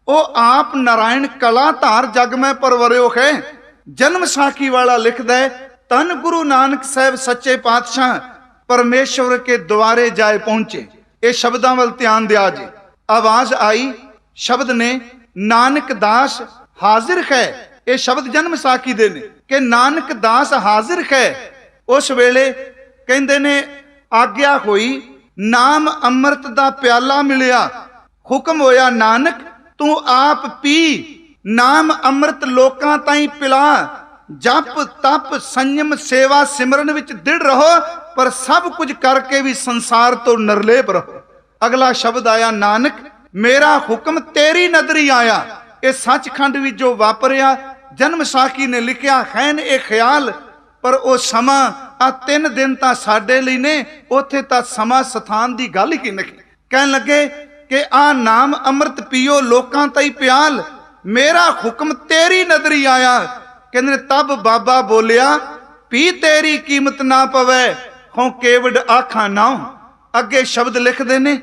ओ आप नारायण कला धार जग में परवरियो है। जन्म साखी वाला लिखदा है तन गुरु नानक साहब सच्चे पातशाह परमेश्वर के द्वारे जाए पहुंचे। ये शब्दां वल ध्यान दिया जे। आवाज आई शब्द ने नानक दास हाजिर है। ये शब्द जन्म साखी दे ने कि नानक दास हाजिर है। उस वेले कहंदे ने आग्या होई नाम अमृत दा प्याला मिलिया, हुक्म होया नानक तू आप पी, नाम अमृत लोकां ताईं पिला। जप तप संयम सेवा सिमरन विच दृढ़ रहो, पर सब कुछ करके भी संसार तो निर्लेप रहो। अगला शब्द आया नानक मेरा हुक्म तेरी नदरी आया। ये सचखंड विच जो वापरिया जन्म साखी ने लिखिया है न ये ख्याल, पर वो समा आ 3 दिन तां साडे लई ने, उत्थे तां समा स्थान दी गल ही नहीं। कहन लगे कि आ नाम अमृत पियो लोकां ताईं प्याल, मेरा हुक्म तेरी नदरी आया। कहंदे तब बाबा बोलिया पी तेरी कीमत ना पवे, हों केवड आखा नाओ। अगे शब्द लिखदे ने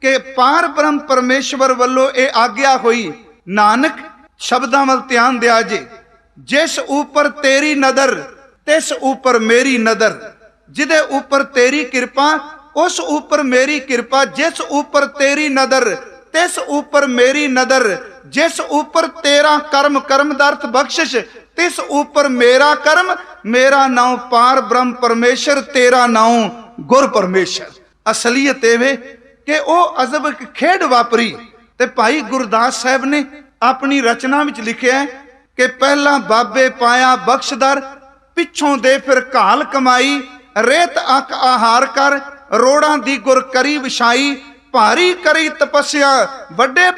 कि पार ब्रह्म परमेश्वर वल्लों ये आग्या हुई नानक शब्दां वल ध्यान दिया जे। जिस ऊपर तेरी नदर तिस ऊपर मेरी नदर, जिदे ऊपर तेरी कृपा उस ऊपर मेरी कृपा, जिस ऊपर तेरी नदर तिस ऊपर मेरी नदर, जिस ऊपर तेरा कर्म, कर्म दा अर्थ बख्शिश, तिस ऊपर मेरा कर्म, मेरा नाम पार ब्रह्म परमेश्वर, तेरा नाम गुर परमेश्वर। असलीयत एवे कि वो अजब एक खेड वापरी। ते भाई गुरदास साहब ने अपनी रचना विच लिखिया कि पहला बाबे पाया बख्शदर, पिछों दे फिर घाल कमाई, रेत अक आहार कर, रोड़ा दी गुर करी विछाई, भारी करी तपस्या वड्डे